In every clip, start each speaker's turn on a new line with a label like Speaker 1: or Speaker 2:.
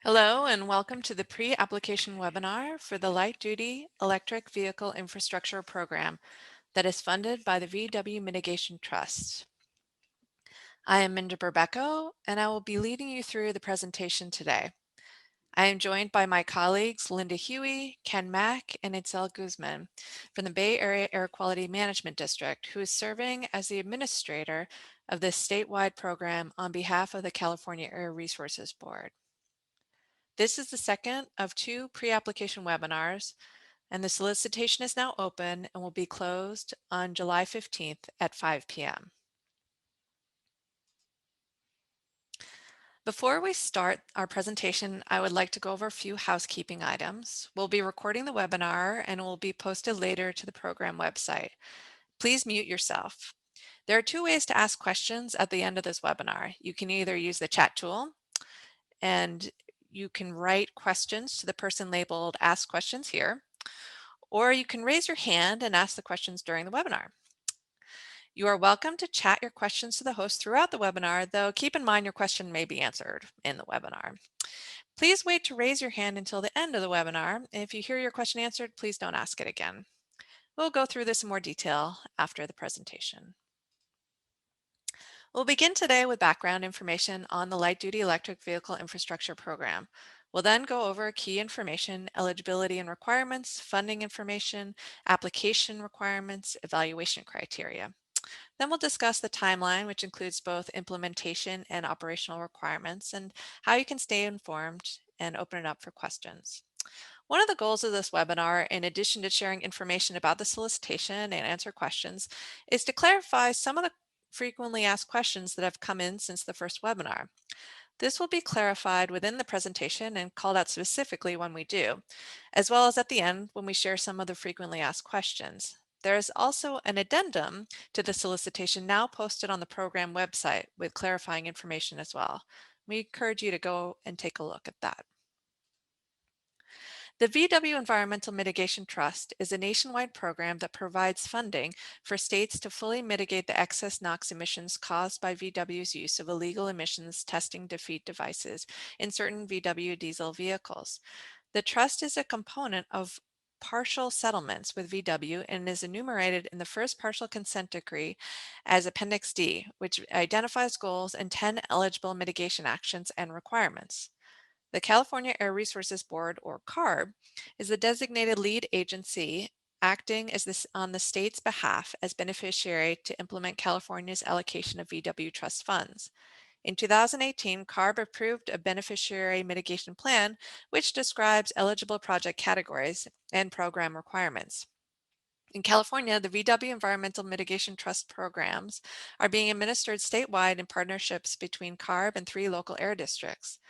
Speaker 1: Hello and welcome to the pre-application webinar for the Light Duty Electric Vehicle Infrastructure Program that is funded by the VW Mitigation Trust. I am Minda Berbecco and I will be leading you through the presentation today. I am joined by my colleagues Linda Huey, Ken Mack, and Itzel Guzman from the Bay Area Air Quality Management District, who is serving as the administrator of this statewide program on behalf of the California Air Resources Board. This is the second of two pre-application webinars, and the solicitation is now open and will be closed on July 15th at 5 p.m. Before we start our presentation, I would like to go over a few housekeeping items. We'll be recording the webinar and it will be posted later to the program website. Please mute yourself. There are two ways to ask questions at the end of this webinar. You can either use the chat tool and you can write questions to the person labeled Ask Questions here, or you can raise your hand and ask the questions during the webinar. You are welcome to chat your questions to the host throughout the webinar, though keep in mind your question may be answered in the webinar. Please wait to raise your hand until the end of the webinar. If you hear your question answered, please don't ask it again. We'll go through this in more detail after the presentation. We'll begin today with background information on the Light Duty Electric Vehicle Infrastructure Program. We'll then go over key information, eligibility and requirements, funding information, application requirements, evaluation criteria. Then we'll discuss the timeline, which includes both implementation and operational requirements, and how you can stay informed and open it up for questions. One of the goals of this webinar, in addition to sharing information about the solicitation and answer questions, is to clarify some of the frequently asked questions that have come in since the first webinar. This will be clarified within the presentation and called out specifically when we do, as well as at the end when we share some of the frequently asked questions. There is also an addendum to the solicitation now posted on the program website with clarifying information as well. We encourage you to go and take a look at that. The VW Environmental Mitigation Trust is a nationwide program that provides funding for states to fully mitigate the excess NOx emissions caused by VW's use of illegal emissions testing defeat devices in certain VW diesel vehicles. The trust is a component of partial settlements with VW and is enumerated in the first partial consent decree as Appendix D, which identifies goals and 10 eligible mitigation actions and requirements. The California Air Resources Board, or CARB, is the designated lead agency acting as on the state's behalf as beneficiary to implement California's allocation of VW trust funds. In 2018, CARB approved a beneficiary mitigation plan, which describes eligible project categories and program requirements. In California, the VW Environmental Mitigation Trust programs are being administered statewide in partnerships between CARB and 3 local air districts.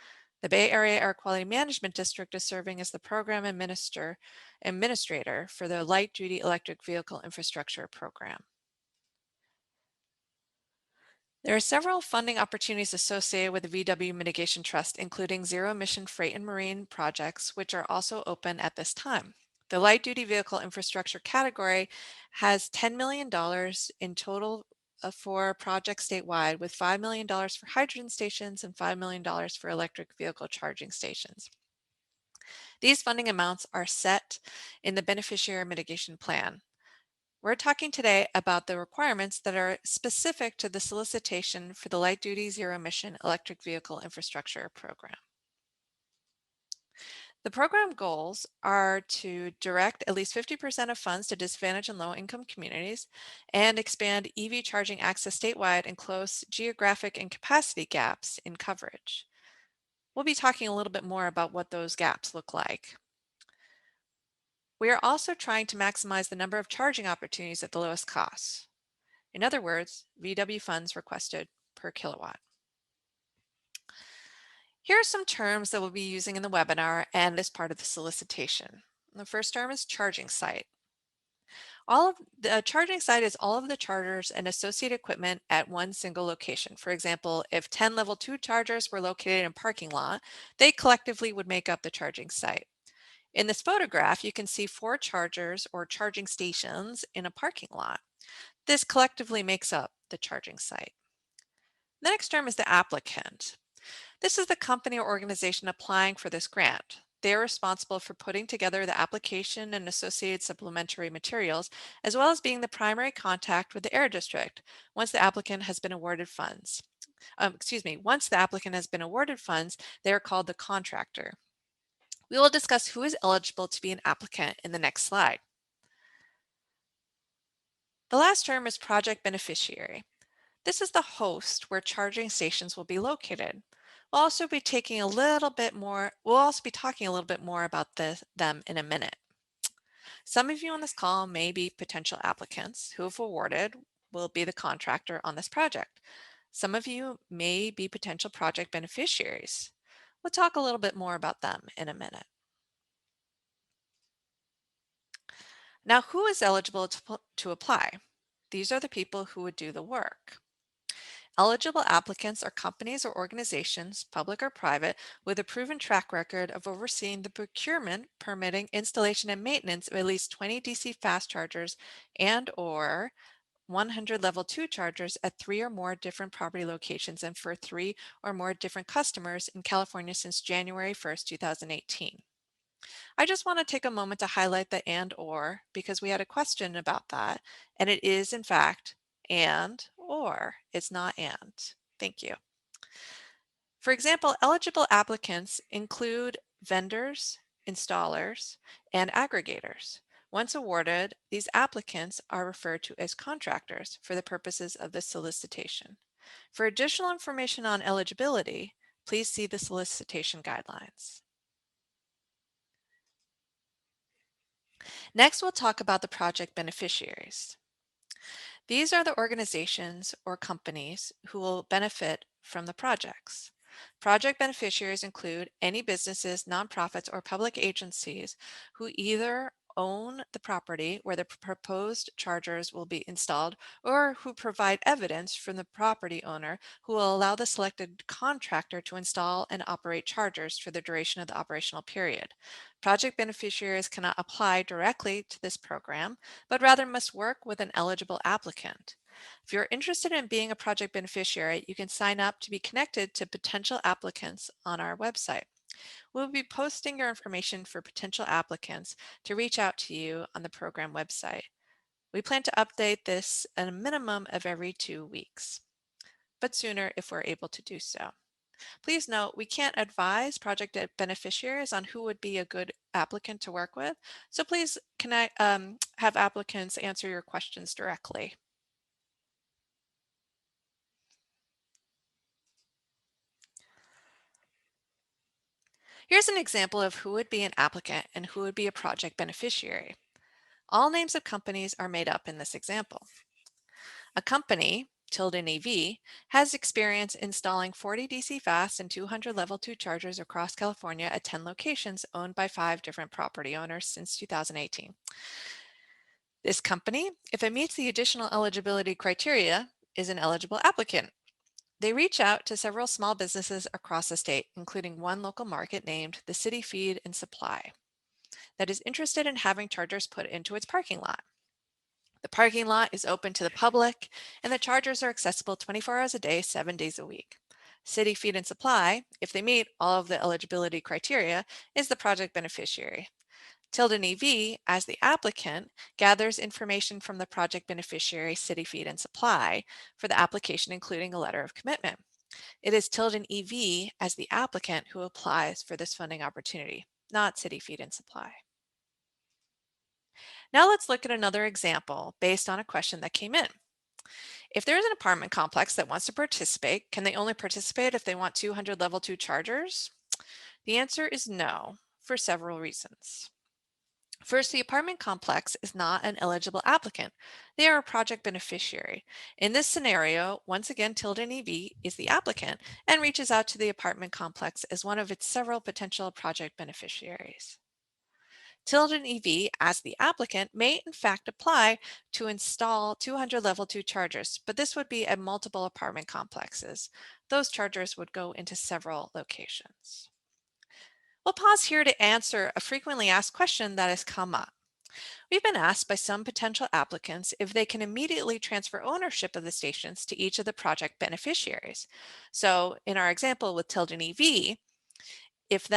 Speaker 1: The Bay Area Air Quality Management District is serving as the program administrator for the Light Duty Electric Vehicle Infrastructure Program. There are several funding opportunities associated with the VW Mitigation Trust, including zero-emission freight and marine projects, which are also open at this time. The Light Duty Vehicle Infrastructure category has $10 million in total for projects statewide, with $5 million for hydrogen stations and $5 million for electric vehicle charging stations. These funding amounts are set in the Beneficiary Mitigation Plan. We're talking today about the requirements that are specific to the solicitation for the Light Duty Zero Emission Electric Vehicle Infrastructure Program. The program goals are to direct at least 50% of funds to disadvantaged and low-income communities and expand EV charging access statewide and close geographic and capacity gaps in coverage. We'll be talking a little bit more about what those gaps look like. We are also trying to maximize the number of charging opportunities at the lowest cost. In other words, VW funds requested per kilowatt. Here are some terms that we'll be using in the webinar and as part of the solicitation. The first term is charging site. The charging site is all of the chargers and associated equipment at one single location. For example, if 10 level 2 chargers were located in a parking lot, they collectively would make up the charging site. In this photograph, you can see 4 chargers or charging stations in a parking lot. This collectively makes up the charging site. The next term is the applicant. This is the company or organization applying for this grant. They are responsible for putting together the application and associated supplementary materials, as well as being the primary contact with the air district once the applicant has been awarded funds. Once the applicant has been awarded funds, they are called the contractor. We will discuss who is eligible to be an applicant in the next slide. The last term is project beneficiary. This is the host where charging stations will be located. We'll also be talking a little bit more about them in a minute. Some of you on this call may be potential applicants who, if awarded, will be the contractor on this project. Some of you may be potential project beneficiaries. We'll talk a little bit more about them in a minute. Now, who is eligible to apply? These are the people who would do the work. Eligible applicants are companies or organizations, public or private, with a proven track record of overseeing the procurement, permitting, installation, and maintenance of at least 20 DC fast chargers and/or 100 level 2 chargers at 3 or more different property locations and for 3 or more different customers in California since January 1st, 2018. I just want to take a moment to highlight the and/or because we had a question about that, and it is in fact and/or. It's not and. Thank you. For example, eligible applicants include vendors, installers, and aggregators. Once awarded, these applicants are referred to as contractors for the purposes of the solicitation. For additional information on eligibility, please see the solicitation guidelines. Next, we'll talk about the project beneficiaries. These are the organizations or companies who will benefit from the projects. Project beneficiaries include any businesses, nonprofits, or public agencies who either own the property where the proposed chargers will be installed or who provide evidence from the property owner who will allow the selected contractor to install and operate chargers for the duration of the operational period. Project beneficiaries cannot apply directly to this program, but rather must work with an eligible applicant. If you're interested in being a project beneficiary, you can sign up to be connected to potential applicants on our website. We'll be posting your information for potential applicants to reach out to you on the program website. We plan to update this at a minimum of every 2 weeks, but sooner if we're able to do so. Please note, we can't advise project beneficiaries on who would be a good applicant to work with, so please have applicants answer your questions directly. Here's an example of who would be an applicant and who would be a project beneficiary. All names of companies are made up in this example. A company, Tilden EV, has experience installing 40 DC fast and 200 level 2 chargers across California at 10 locations owned by 5 different property owners since 2018. This company, if it meets the additional eligibility criteria, is an eligible applicant. They reach out to several small businesses across the state, including one local market named the City Feed and Supply, that is interested in having chargers put into its parking lot. The parking lot is open to the public, and the chargers are accessible 24 hours a day, 7 days a week. City Feed and Supply, if they meet all of the eligibility criteria, is the project beneficiary. Tilden EV, as the applicant, gathers information from the project beneficiary City Feed and Supply for the application, including a letter of commitment. It is Tilden EV as the applicant who applies for this funding opportunity, not City Feed and Supply. Now let's look at another example based on a question that came in. If there is an apartment complex that wants to participate, can they only participate if they want 200 level 2 chargers? The answer is no, for several reasons. First, the apartment complex is not an eligible applicant. They are a project beneficiary. In this scenario, once again, Tilden EV is the applicant and reaches out to the apartment complex as one of its several potential project beneficiaries. Tilden EV, as the applicant, may in fact apply to install 200 level 2 chargers, but this would be at multiple apartment complexes. Those chargers would go into several locations. We'll pause here to answer a frequently asked question that has come up. We've been asked by some potential applicants if they can immediately transfer ownership of the stations to each of the project beneficiaries. So in our example with Tilden EV, if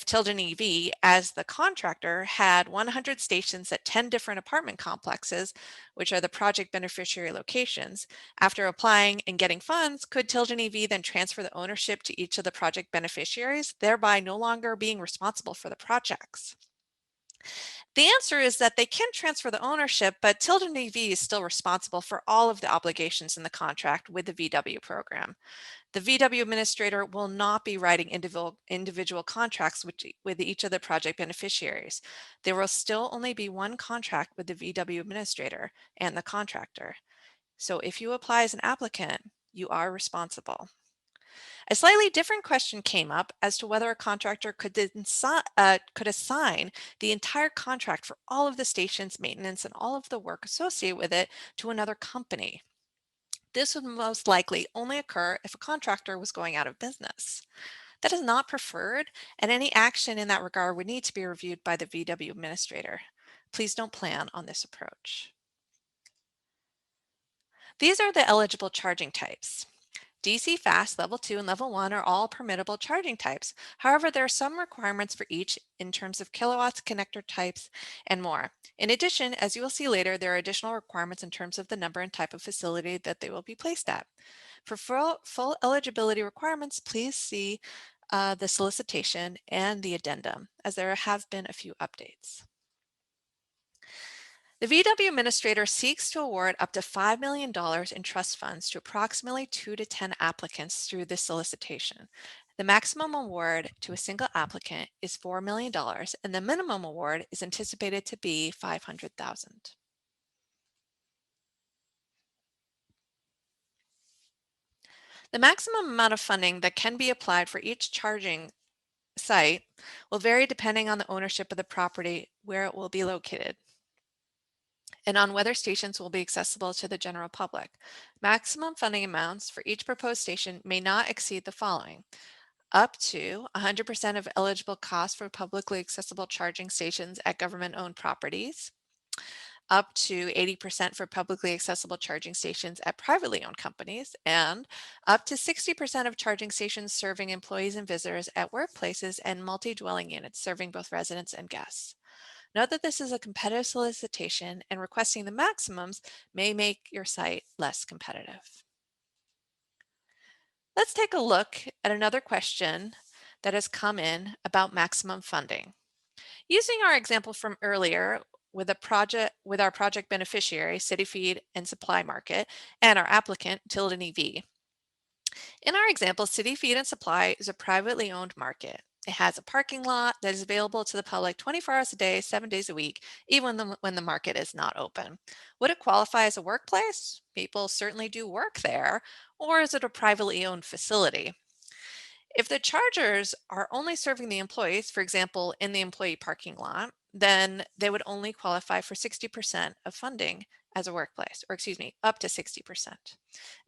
Speaker 1: Tilden EV as the contractor had 100 stations at 10 different apartment complexes, which are the project beneficiary locations, after applying and getting funds, could Tilden EV then transfer the ownership to each of the project beneficiaries, thereby no longer being responsible for the projects? The answer is that they can transfer the ownership, but Tilden EV is still responsible for all of the obligations in the contract with the VW program. The VW administrator will not be writing individual contracts with each of the project beneficiaries. There will still only be one contract with the VW administrator and the contractor. So if you apply as an applicant, you are responsible. A slightly different question came up as to whether a contractor could assign the entire contract for all of the station's maintenance and all of the work associated with it to another company. This would most likely only occur if a contractor was going out of business. That is not preferred, and any action in that regard would need to be reviewed by the VW administrator. Please don't plan on this approach. These are the eligible charging types. DC fast, level 2, and level 1 are all permittable charging types. However, there are some requirements for each in terms of kilowatts, connector types, and more. In addition, as you will see later, there are additional requirements in terms of the number and type of facility that they will be placed at. For full eligibility requirements, please see the solicitation and the addendum, as there have been a few updates. The VW administrator seeks to award up to $5 million in trust funds to approximately 2 to 10 applicants through this solicitation. The maximum award to a single applicant is $4 million, and the minimum award is anticipated to be $500,000. The maximum amount of funding that can be applied for each charging site will vary depending on the ownership of the property where it will be located, and on whether stations will be accessible to the general public. Maximum funding amounts for each proposed station may not exceed the following: up to 100% of eligible costs for publicly accessible charging stations at government-owned properties, up to 80% for publicly accessible charging stations at privately owned companies, and up to 60% of charging stations serving employees and visitors at workplaces and multi-dwelling units serving both residents and guests. Note that this is a competitive solicitation, and requesting the maximums may make your site less competitive. Let's take a look at another question that has come in about maximum funding. Using our example from earlier with our project beneficiary, City Feed and Supply Market, and our applicant, Tilden EV. In our example, City Feed and Supply is a privately owned market. It has a parking lot that is available to the public 24 hours a day, 7 days a week, even when the market is not open. Would it qualify as a workplace? People certainly do work there. Or is it a privately owned facility? If the chargers are only serving the employees, for example, in the employee parking lot, then they would only qualify for 60% of funding as a workplace, or excuse me, up to 60%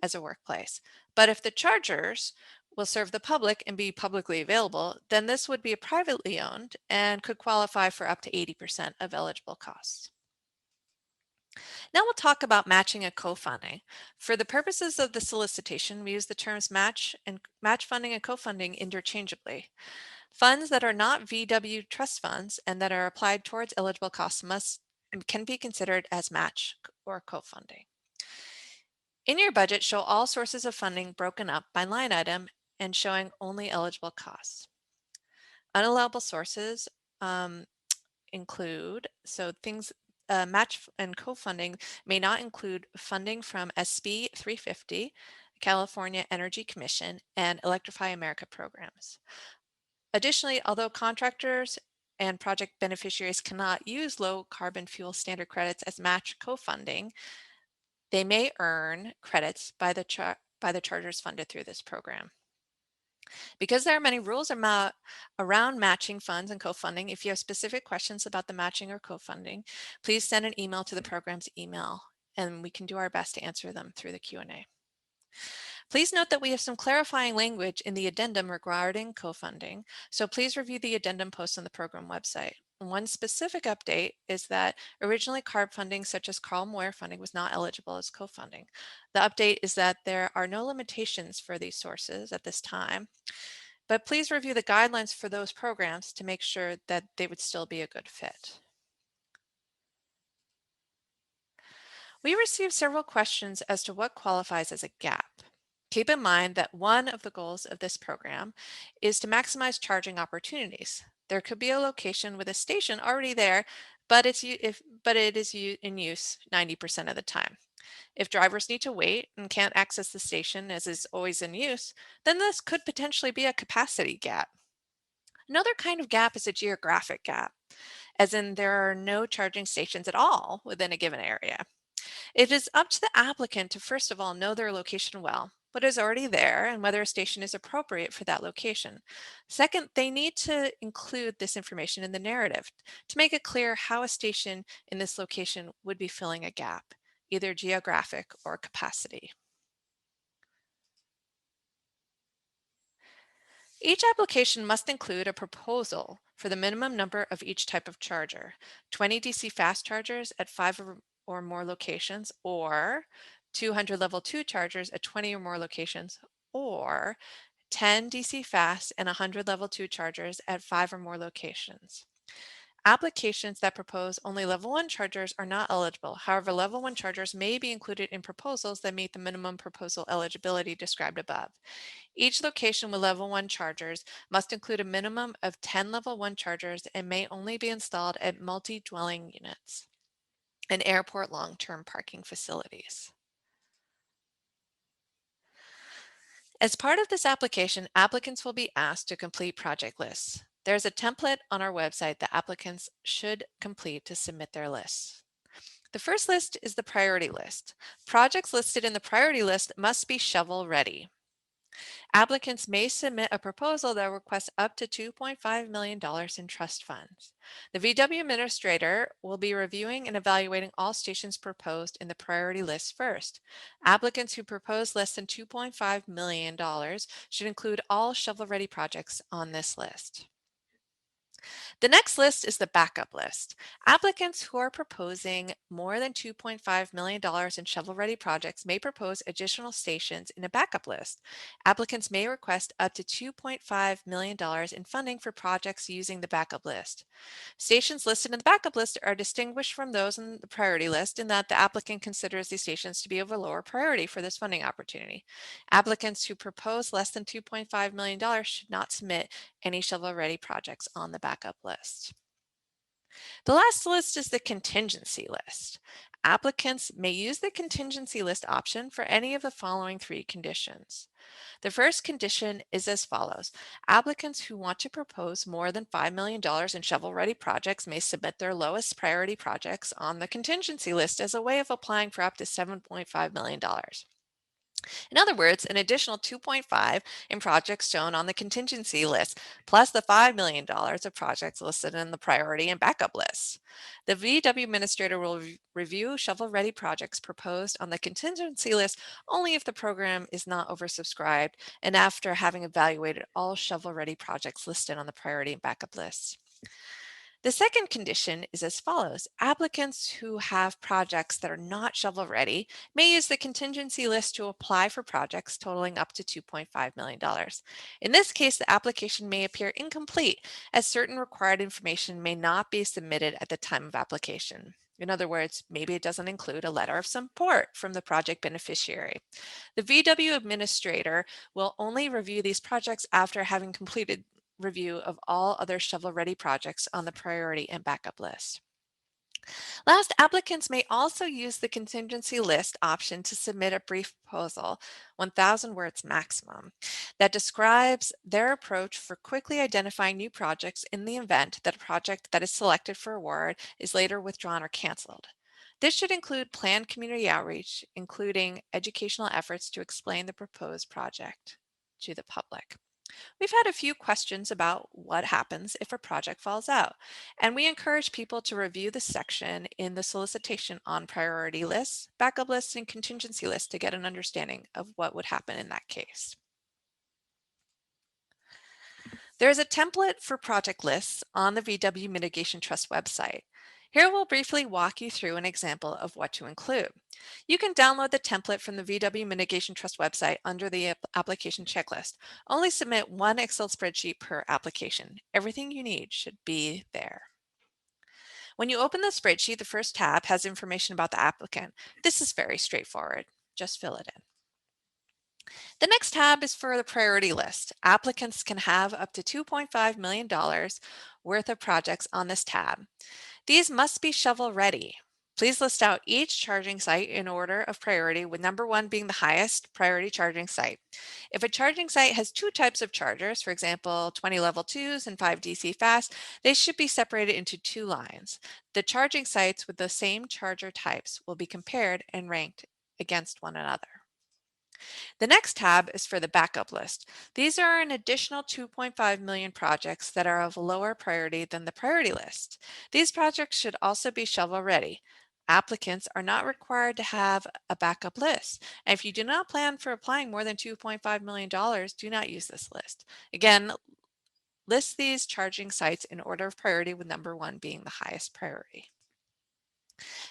Speaker 1: as a workplace. But if the chargers will serve the public and be publicly available, then this would be a privately owned and could qualify for up to 80% of eligible costs. Now we'll talk about matching and co-funding. For the purposes of the solicitation, we use the terms match funding and co-funding interchangeably. Funds that are not VW trust funds and that are applied towards eligible costs can be considered as match or co-funding. In your budget, show all sources of funding broken up by line item and showing only eligible costs. Unallowable sources include, things match and co-funding may not include funding from SB 350, California Energy Commission, and Electrify America programs. Additionally, although contractors and project beneficiaries cannot use low carbon fuel standard credits as match co-funding, they may earn credits by the chargers funded through this program. Because there are many rules around matching funds and co-funding, if you have specific questions about the matching or co-funding, please send an email to the program's email, and we can do our best to answer them through the Q&A. Please note that we have some clarifying language in the addendum regarding co-funding, so please review the addendum post on the program website. One specific update is that originally CARB funding, such as Carl Moyer funding, was not eligible as co-funding. The update is that there are no limitations for these sources at this time, but please review the guidelines for those programs to make sure that they would still be a good fit. We received several questions as to what qualifies as a gap. Keep in mind that one of the goals of this program is to maximize charging opportunities. There could be a location with a station already there, but it is in use 90% of the time. If drivers need to wait and can't access the station as is always in use, then this could potentially be a capacity gap. Another kind of gap is a geographic gap, as in there are no charging stations at all within a given area. It is up to the applicant to first of all know their location well, what is already there, and whether a station is appropriate for that location. Second, they need to include this information in the narrative to make it clear how a station in this location would be filling a gap, either geographic or capacity. Each application must include a proposal for the minimum number of each type of charger: 20 DC fast chargers at 5 or more locations, or 200 level 2 chargers at 20 or more locations, or 10 DC fast and 100 level 2 chargers at 5 or more locations. Applications that propose only level 1 chargers are not eligible. However, level 1 chargers may be included in proposals that meet the minimum proposal eligibility described above. Each location with level 1 chargers must include a minimum of 10 level 1 chargers and may only be installed at multi-dwelling units and airport long-term parking facilities. As part of this application, applicants will be asked to complete project lists. There's a template on our website that applicants should complete to submit their lists. The first list is the priority list. Projects listed in the priority list must be shovel ready. Applicants may submit a proposal that requests up to $2.5 million in trust funds. The VW administrator will be reviewing and evaluating all stations proposed in the priority list first. Applicants who propose less than $2.5 million should include all shovel-ready projects on this list. The next list is the backup list. Applicants who are proposing more than $2.5 million in shovel-ready projects may propose additional stations in a backup list. Applicants may request up to $2.5 million in funding for projects using the backup list. Stations listed in the backup list are distinguished from those in the priority list in that the applicant considers these stations to be of a lower priority for this funding opportunity. Applicants who propose less than $2.5 million should not submit any shovel-ready projects on the backup list. The last list is the contingency list. Applicants may use the contingency list option for any of the following 3 conditions. The first condition is as follows. Applicants who want to propose more than $5 million in shovel-ready projects may submit their lowest priority projects on the contingency list as a way of applying for up to $7.5 million. In other words, an additional 2.5 in projects shown on the contingency list, plus the $5 million of projects listed in the priority and backup lists. The VW administrator will review shovel-ready projects proposed on the contingency list only if the program is not oversubscribed and after having evaluated all shovel-ready projects listed on the priority and backup lists. The second condition is as follows. Applicants who have projects that are not shovel-ready may use the contingency list to apply for projects totaling up to $2.5 million. In this case, the application may appear incomplete as certain required information may not be submitted at the time of application. In other words, maybe it doesn't include a letter of support from the project beneficiary. The VW administrator will only review these projects after having completed review of all other shovel-ready projects on the priority and backup list. Last, applicants may also use the contingency list option to submit a brief proposal, 1,000 words maximum, that describes their approach for quickly identifying new projects in the event that a project that is selected for award is later withdrawn or canceled. This should include planned community outreach, including educational efforts to explain the proposed project to the public. We've had a few questions about what happens if a project falls out, and we encourage people to review the section in the solicitation on priority lists, backup lists, and contingency lists to get an understanding of what would happen in that case. There is a template for project lists on the VW Mitigation Trust website. Here we'll briefly walk you through an example of what to include. You can download the template from the VW Mitigation Trust website under the application checklist. Only submit one Excel spreadsheet per application. Everything you need should be there. When you open the spreadsheet, the first tab has information about the applicant. This is very straightforward. Just fill it in. The next tab is for the priority list. Applicants can have up to $2.5 million worth of projects on this tab. These must be shovel ready. Please list out each charging site in order of priority, with number 1 being the highest priority charging site. If a charging site has 2 types of chargers, for example, 20 level 2s and 5 DC fast, they should be separated into 2 lines. The charging sites with the same charger types will be compared and ranked against one another. The next tab is for the backup list. These are an additional 2.5 million projects that are of lower priority than the priority list. These projects should also be shovel ready. Applicants are not required to have a backup list. And if you do not plan for applying more than $2.5 million, do not use this list. Again, list these charging sites in order of priority, with number 1 being the highest priority.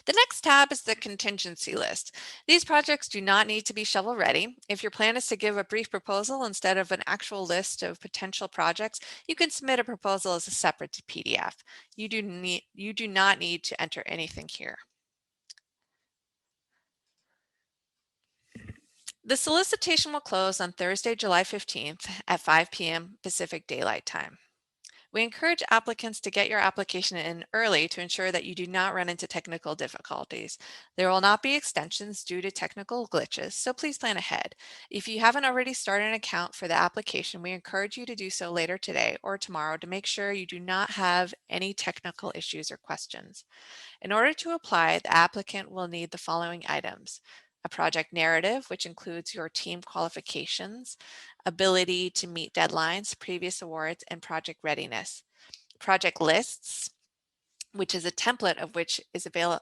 Speaker 1: The next tab is the contingency list. These projects do not need to be shovel ready. If your plan is to give a brief proposal instead of an actual list of potential projects, you can submit a proposal as a separate PDF. You do not need to enter anything here. The solicitation will close on Thursday, July 15th at 5 p.m. Pacific Daylight Time. We encourage applicants to get your application in early to ensure that you do not run into technical difficulties. There will not be extensions due to technical glitches, so please plan ahead. If you haven't already started an account for the application, we encourage you to do so later today or tomorrow to make sure you do not have any technical issues or questions. In order to apply, the applicant will need the following items: a project narrative, which includes your team qualifications, ability to meet deadlines, previous awards, and project readiness. Project lists, which is a template of which is available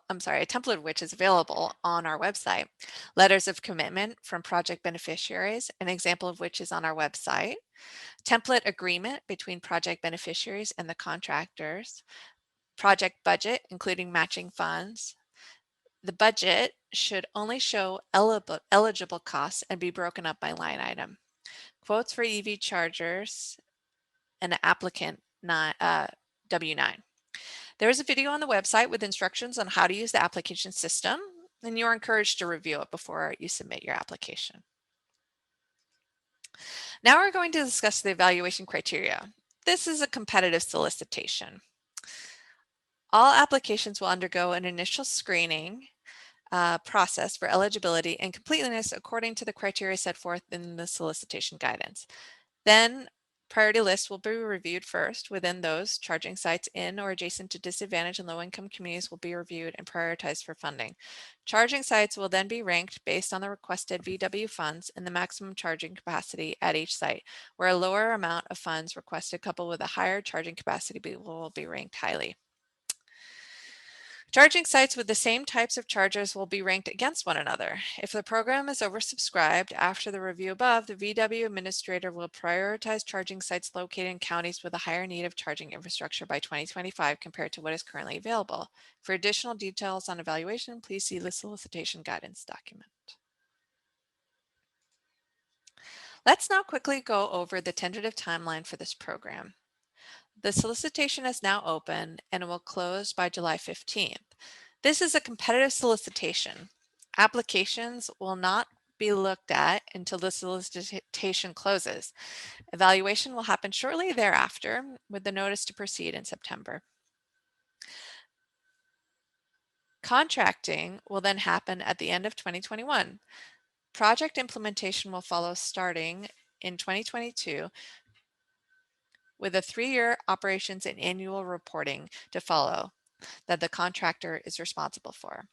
Speaker 1: on our website. Letters of commitment from project beneficiaries, an example of which is on our website. Template agreement between project beneficiaries and the contractors. Project budget, including matching funds. The budget should only show eligible costs and be broken up by line item. Quotes for EV chargers and applicant W-9. There is a video on the website with instructions on how to use the application system, and you are encouraged to review it before you submit your application. Now we're going to discuss the evaluation criteria. This is a competitive solicitation. All applications will undergo an initial screening process for eligibility and completeness according to the criteria set forth in the solicitation guidance. Then priority lists will be reviewed first. Within those, charging sites in or adjacent to disadvantaged and low-income communities will be reviewed and prioritized for funding. Charging sites will then be ranked based on the requested VW funds and the maximum charging capacity at each site, where a lower amount of funds requested coupled with a higher charging capacity will be ranked highly. Charging sites with the same types of chargers will be ranked against one another. If the program is oversubscribed after the review above, the VW administrator will prioritize charging sites located in counties with a higher need of charging infrastructure by 2025 compared to what is currently available. For additional details on evaluation, please see the solicitation guidance document. Let's now quickly go over the tentative timeline for this program. The solicitation is now open and will close by July 15th. This is a competitive solicitation. Applications will not be looked at until the solicitation closes. Evaluation will happen shortly thereafter, with the notice to proceed in September. Contracting will then happen at the end of 2021. Project implementation will follow starting in 2022, with a 3-year operations and annual reporting to follow that the contractor is responsible for.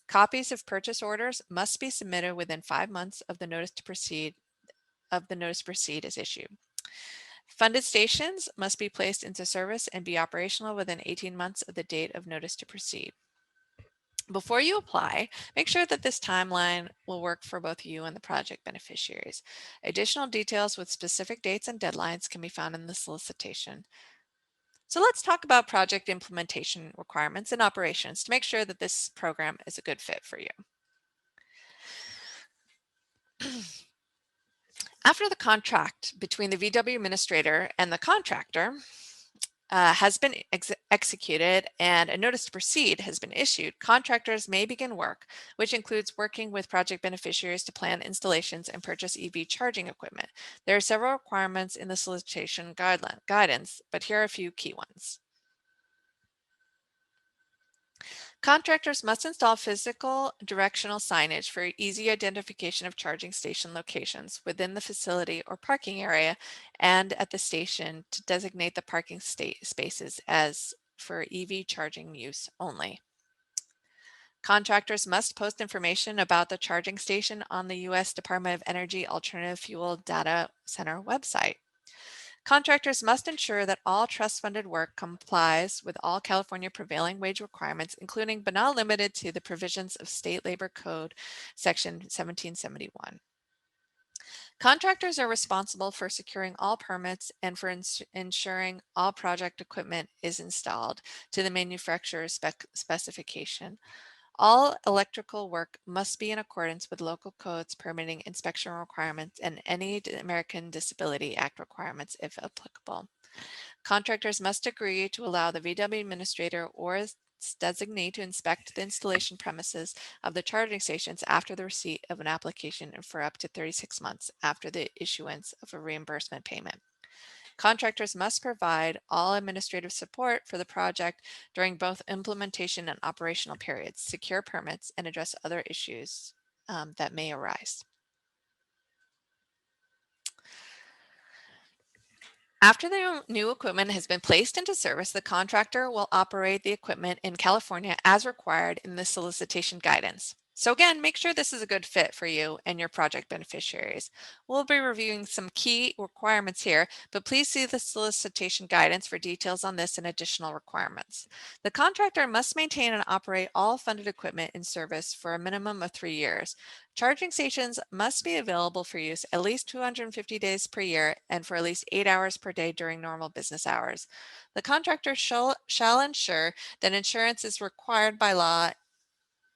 Speaker 1: Copies of purchase orders must be submitted within 5 months of the notice to proceed is issued. Funded stations must be placed into service and be operational within 18 months of the date of notice to proceed. Before you apply, make sure that this timeline will work for both you and the project beneficiaries. Additional details with specific dates and deadlines can be found in the solicitation. So let's talk about project implementation requirements and operations to make sure that this program is a good fit for you. After the contract between the VW administrator and the contractor has been executed and a notice to proceed has been issued, contractors may begin work, which includes working with project beneficiaries to plan installations and purchase EV charging equipment. There are several requirements in the solicitation guidance, but here are a few key ones. Contractors must install physical directional signage for easy identification of charging station locations within the facility or parking area and at the station to designate the parking spaces as for EV charging use only. Contractors must post information about the charging station on the U.S. Department of Energy Alternative Fuel Data Center website. Contractors must ensure that all trust-funded work complies with all California prevailing wage requirements, including but not limited to the provisions of State Labor Code Section 1771. Contractors are responsible for securing all permits and for ensuring all project equipment is installed to the manufacturer's specification. All electrical work must be in accordance with local codes, permitting, inspection requirements, and any American Disability Act requirements if applicable. Contractors must agree to allow the VW administrator or its designee to inspect the installation premises of the charging stations after the receipt of an application and for up to 36 months after the issuance of a reimbursement payment. Contractors must provide all administrative support for the project during both implementation and operational periods, secure permits, and address other issues that may arise. After the new equipment has been placed into service, the contractor will operate the equipment in California as required in the solicitation guidance. So again, make sure this is a good fit for you and your project beneficiaries. We'll be reviewing some key requirements here, but please see the solicitation guidance for details on this and additional requirements. The contractor must maintain and operate all funded equipment in service for a minimum of 3 years. Charging stations must be available for use at least 250 days per year and for at least 8 hours per day during normal business hours. The contractor shall ensure that insurance is required by law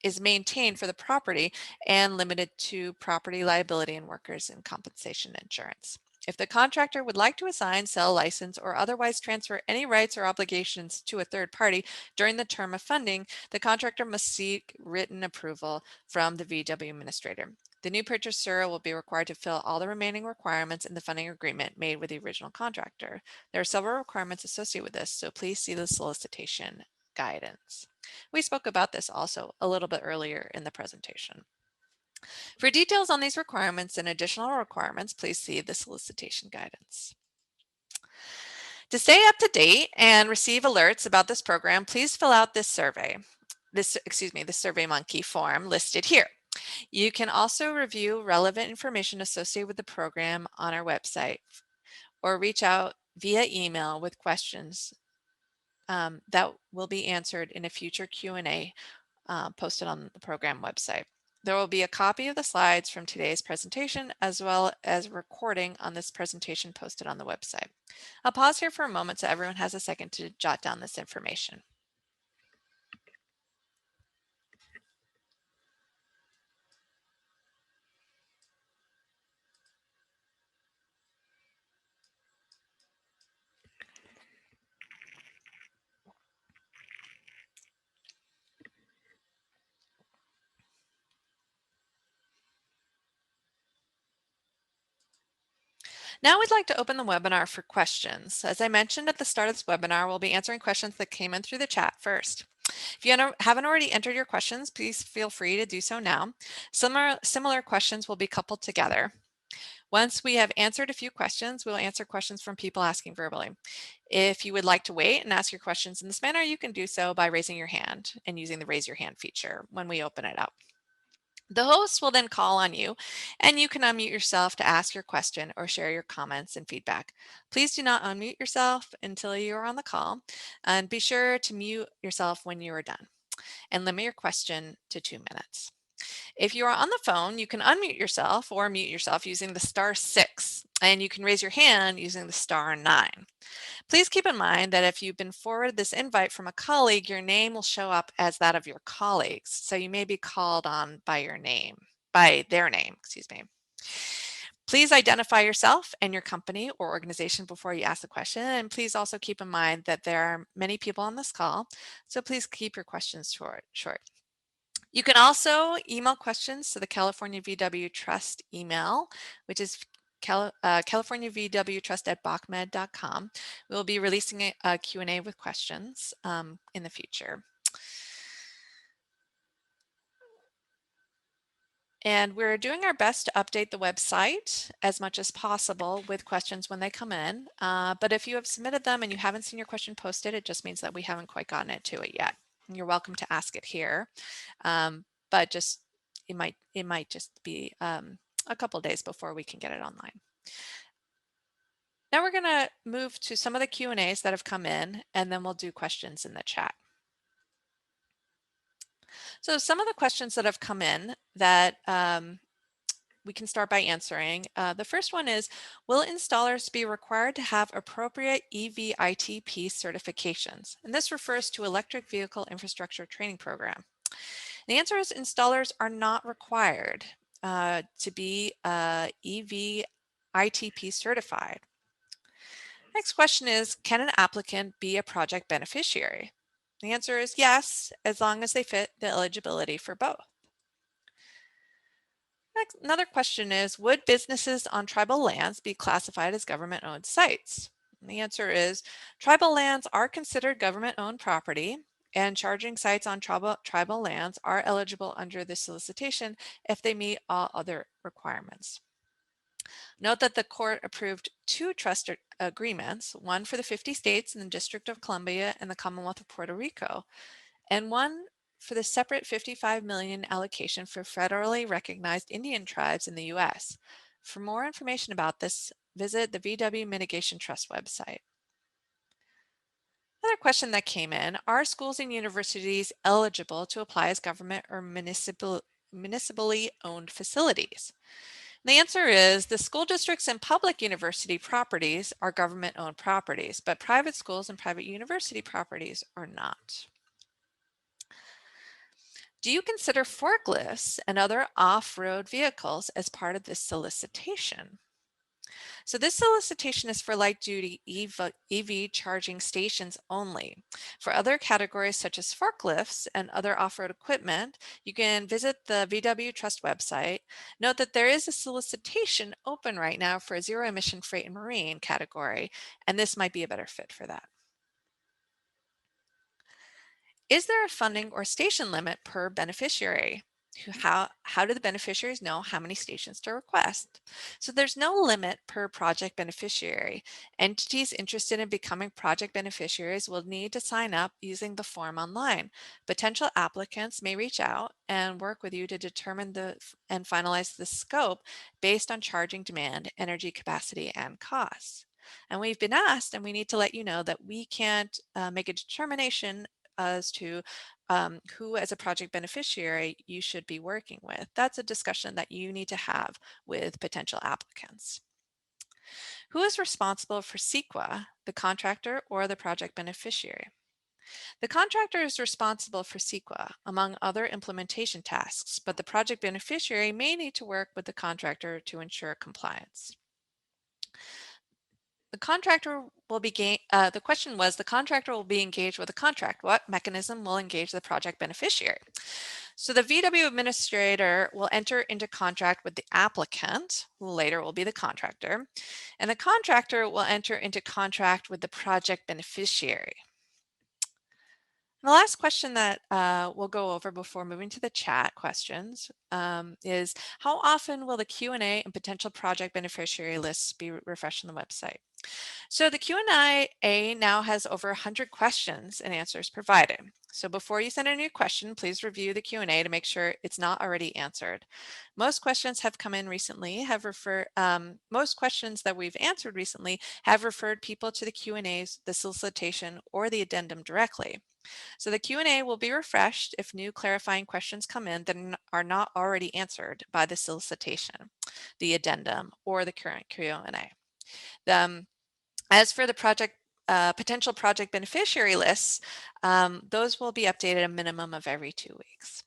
Speaker 1: is maintained for the property and limited to property liability and workers' and compensation insurance. If the contractor would like to assign, sell, license, or otherwise transfer any rights or obligations to a third party during the term of funding, the contractor must seek written approval from the VW administrator. The new purchaser will be required to fill all the remaining requirements in the funding agreement made with the original contractor. There are several requirements associated with this, so please see the solicitation guidance. We spoke about this also a little bit earlier in the presentation. For details on these requirements and additional requirements, please see the solicitation guidance. To stay up to date and receive alerts about this program, please fill out this survey. The SurveyMonkey form listed here. You can also review relevant information associated with the program on our website or reach out via email with questions that will be answered in a future Q&A posted on the program website. There will be a copy of the slides from today's presentation as well as a recording on this presentation posted on the website. I'll pause here for a moment so everyone has a second to jot down this information. Now we'd like to open the webinar for questions. As I mentioned at the start of this webinar, we'll be answering questions that came in through the chat first. If you haven't already entered your questions, please feel free to do so now. Similar questions will be coupled together. Once we have answered a few questions, we'll answer questions from people asking verbally. If you would like to wait and ask your questions in this manner, you can do so by raising your hand and using the raise your hand feature when we open it up. The host will then call on you, and you can unmute yourself to ask your question or share your comments and feedback. Please do not unmute yourself until you are on the call, and be sure to mute yourself when you are done, and limit your question to 2 minutes. If you are on the phone, you can unmute yourself or mute yourself using the *6, and you can raise your hand using the *9. Please keep in mind that if you've been forwarded this invite from a colleague, your name will show up as that of your colleagues. So you may be called on by their name, excuse me. Please identify yourself and your company or organization before you ask the question. And please also keep in mind that there are many people on this call, so please keep your questions short. You can also email questions to the California VW Trust email, which is californiavwtrust@bachmed.com. We'll be releasing a Q&A with questions in the future. And we're doing our best to update the website as much as possible with questions when they come in. But if you have submitted them and you haven't seen your question posted, it just means that we haven't quite gotten it to it yet. You're welcome to ask it here, but just it might just be a couple days before we can get it online. Now we're going to move to some of the Q&As that have come in, and then we'll do questions in the chat. So some of the questions that have come in that we can start by answering. The first one is, will installers be required to have appropriate EVITP certifications? And this refers to Electric Vehicle Infrastructure Training Program. The answer is installers are not required to be EVITP certified. Next question is, can an applicant be a project beneficiary? The answer is yes, as long as they fit the eligibility for both. Next, another question is, would businesses on tribal lands be classified as government-owned sites? And the answer is, tribal lands are considered government-owned property, and charging sites on tribal lands are eligible under the solicitation if they meet all other requirements. Note that the court approved 2 trust agreements, one for the 50 states and the District of Columbia and the Commonwealth of Puerto Rico, and one for the separate $55 million allocation for federally recognized Indian tribes in the U.S. For more information about this, visit the VW Mitigation Trust website. Another question that came in, are schools and universities eligible to apply as government or municipally owned facilities? And the answer is the school districts and public university properties are government-owned properties, but private schools and private university properties are not. Do you consider forklifts and other off-road vehicles as part of this solicitation? So this solicitation is for light-duty EV charging stations only. For other categories such as forklifts and other off-road equipment, you can visit the VW Trust website. Note that there is a solicitation open right now for a zero-emission freight and marine category, and this might be a better fit for that. Is there a funding or station limit per beneficiary? How do the beneficiaries know how many stations to request? So there's no limit per project beneficiary. Entities interested in becoming project beneficiaries will need to sign up using the form online. Potential applicants may reach out and work with you to determine and finalize the scope based on charging demand, energy capacity, and costs. And we've been asked, and we need to let you know that we can't make a determination as to who as a project beneficiary you should be working with. That's a discussion that you need to have with potential applicants. Who is responsible for CEQA, the contractor or the project beneficiary? The contractor is responsible for CEQA, among other implementation tasks, but the project beneficiary may need to work with the contractor to ensure compliance. The contractor will be the question was, the contractor will be engaged with a contract. What mechanism will engage the project beneficiary? So the VW administrator will enter into contract with the applicant, who later will be the contractor, and the contractor will enter into contract with the project beneficiary. And the last question that we'll go over before moving to the chat questions is, how often will the Q&A and potential project beneficiary lists be refreshed on the website? So the Q&A now has over 100 questions and answers provided. So before you send a new question, please review the Q&A to make sure it's not already answered. Most questions have come in recently, most questions that we've answered recently have referred people to the Q&As, the solicitation, or the addendum directly. So the Q&A will be refreshed if new clarifying questions come in that are not already answered by the solicitation, the addendum, or the current Q&A. As for the potential project beneficiary lists, those will be updated a minimum of every 2 weeks.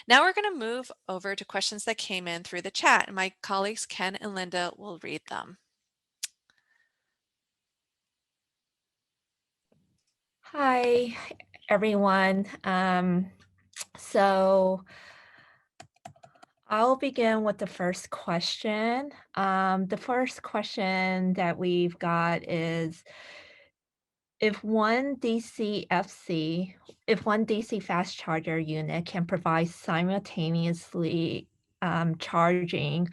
Speaker 1: Now we're going to move over to questions that came in through the chat, and my colleagues Ken and Linda will read them.
Speaker 2: Hi, everyone. So I'll begin with the first question. The first question that we've got is, if one DC fast charger unit can provide simultaneously charging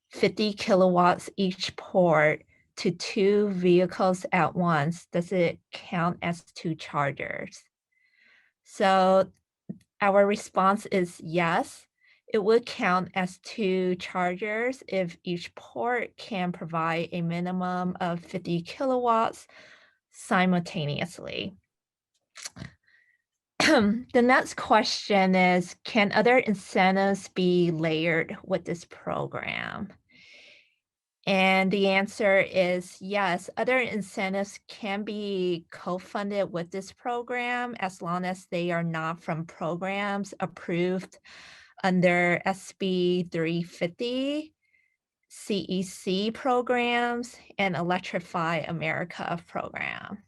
Speaker 2: 50 kilowatts each port to 2 vehicles at once, does it count as 2 chargers? So our response is yes. It would count as 2 chargers if each port can provide a minimum of 50 kilowatts simultaneously. The next question is, can other incentives be layered with this program? And the answer is yes. Other incentives can be co-funded with this program as long as they are not from programs approved under SB 350, CEC programs, and Electrify America program.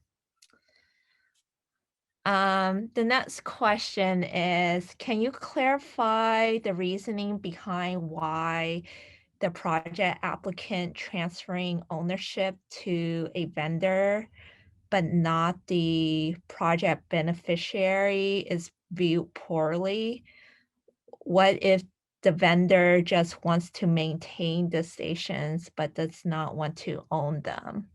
Speaker 2: The next question is, can you clarify the reasoning behind why the project applicant transferring ownership to a vendor, but not the project beneficiary is viewed poorly? What if the vendor just wants to maintain the stations but does not want to own them?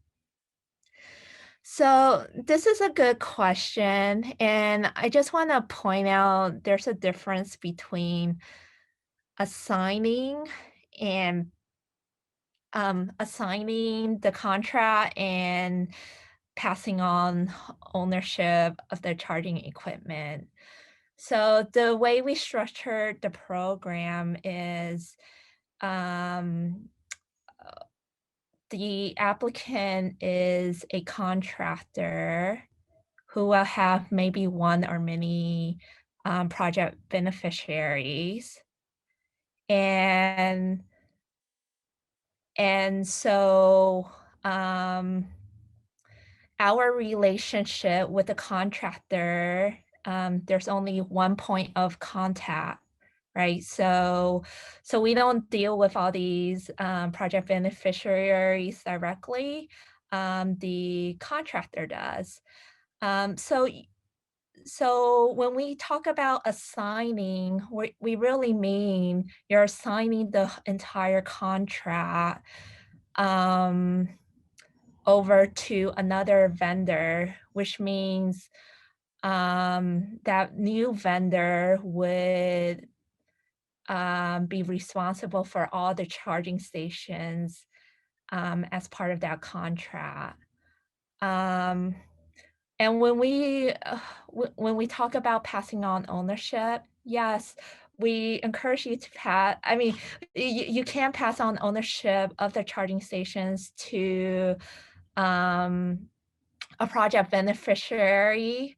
Speaker 2: So this is a good question, and I just want to point out there's a difference between assigning and assigning the contract and passing on ownership of the charging equipment. So the way we structured the program is um, the applicant is a contractor who will have maybe one or many project beneficiaries. And so our relationship with the contractor, there's only one point of contact, right? So we don't deal with all these project beneficiaries directly. The contractor does. So when we talk about assigning, we really mean you're assigning the entire contract over to another vendor, which means that new vendor would be responsible for all the charging stations as part of that contract. And when we talk about passing on ownership, yes, we encourage you to pass. I mean, you can pass on ownership of the charging stations to a project beneficiary.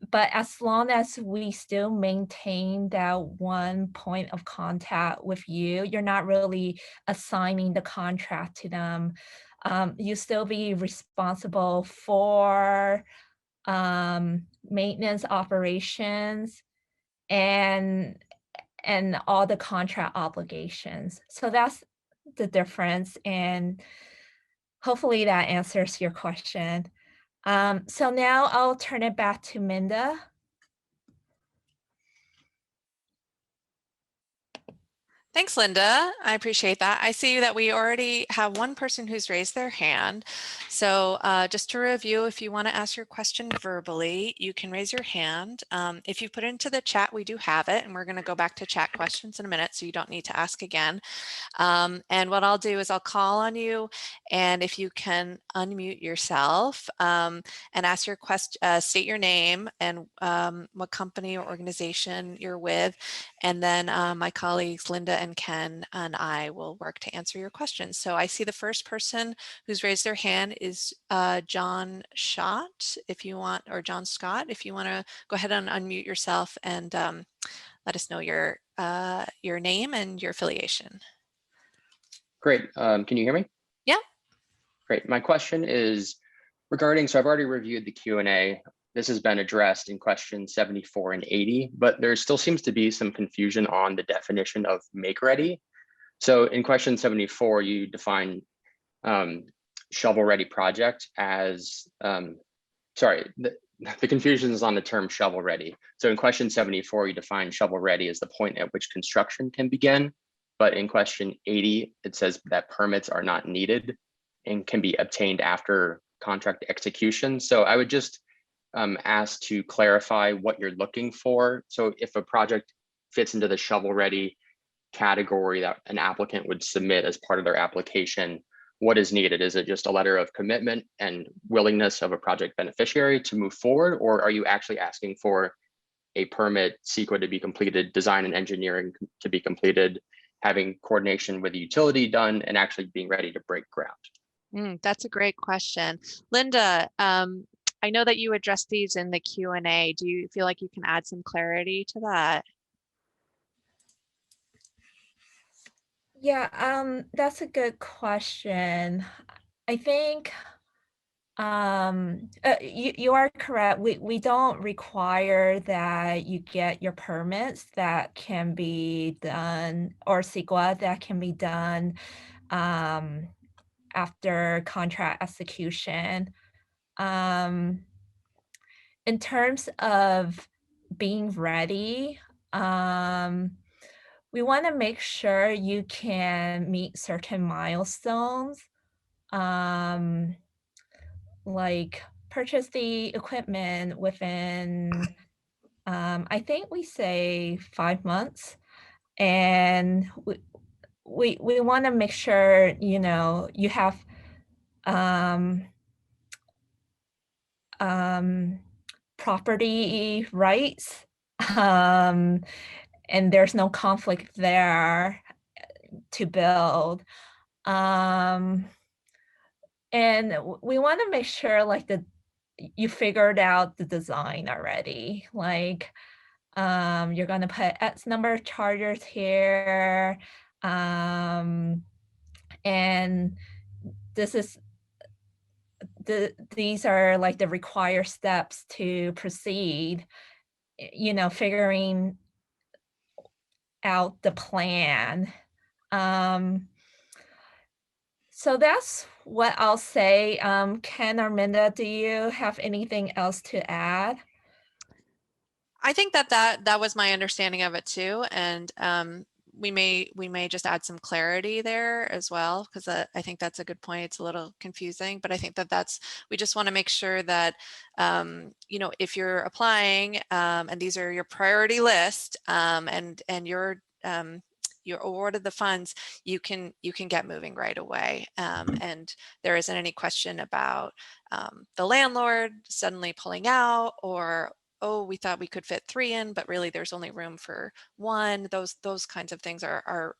Speaker 2: But as long as we still maintain that one point of contact with you, you're not really assigning the contract to them. You still be responsible for maintenance operations and all the contract obligations. So that's the difference, and hopefully that answers your question. So now I'll turn it back to Minda.
Speaker 1: Thanks, Linda. I appreciate that. I see that we already have one person who's raised their hand. So just to review, if you want to ask your question verbally, you can raise your hand. If you put it into the chat, we do have it, and we're going to go back to chat questions in a minute, so you don't need to ask again. And what I'll do is I'll call on you, and if you can unmute yourself and ask your question, state your name and what company or organization you're with, and then my colleagues Linda and Ken and I will work to answer your questions. So I see the first person who's raised their hand is John Schott, if you want, or John Scott, if you want to go ahead and unmute yourself and let us know your name and your affiliation.
Speaker 3: Great. Can you hear me?
Speaker 1: Yeah.
Speaker 3: Great. My question is regarding, so I've already reviewed the Q&A. This has been addressed in questions 74 and 80, but there still seems to be some confusion on the definition of make ready. So in question 74, you define shovel ready project as, sorry, the confusion is on the term shovel ready. So in question 74, you define shovel ready as the point at which construction can begin. But in question 80, it says that permits are not needed and can be obtained after contract execution. So I would just ask to clarify what you're looking for. So if a project fits into the shovel ready category that an applicant would submit as part of their application, what is needed? Is it just a letter of commitment and willingness of a project beneficiary to move forward? Or are you actually asking for a permit, CEQA to be completed, design and engineering to be completed, having coordination with the utility done, and actually being ready to break ground?
Speaker 1: That's a great question. Linda, I know that you addressed these in the Q&A. Do you feel like you can add some clarity to that?
Speaker 2: Yeah, that's a good question. I think you are correct. We don't require that you get your permits that can be done, or CEQA that can be done after contract execution. In terms of being ready, we want to make sure you can meet certain milestones, like purchase the equipment within, I think we say 5 months, and we want to make sure, you know, you have property rights, and there's no conflict there to build. And we want to make sure like you figured out the design already. Like you're going to put X number of chargers here. And these are like the required steps to proceed, you know, figuring out the plan. So that's what I'll say. Ken or Minda, do you have anything else to add?
Speaker 1: I think that was my understanding of it too, and we may just add some clarity there as well, because I think that's a good point. It's a little confusing, but I think we just want to make sure that you know, if you're applying and these are your priority list, and you're awarded the funds, you can get moving right away, and there isn't any question about the landlord suddenly pulling out, or oh, we thought we could fit 3 in, but really there's only room for 1. Those kinds of things are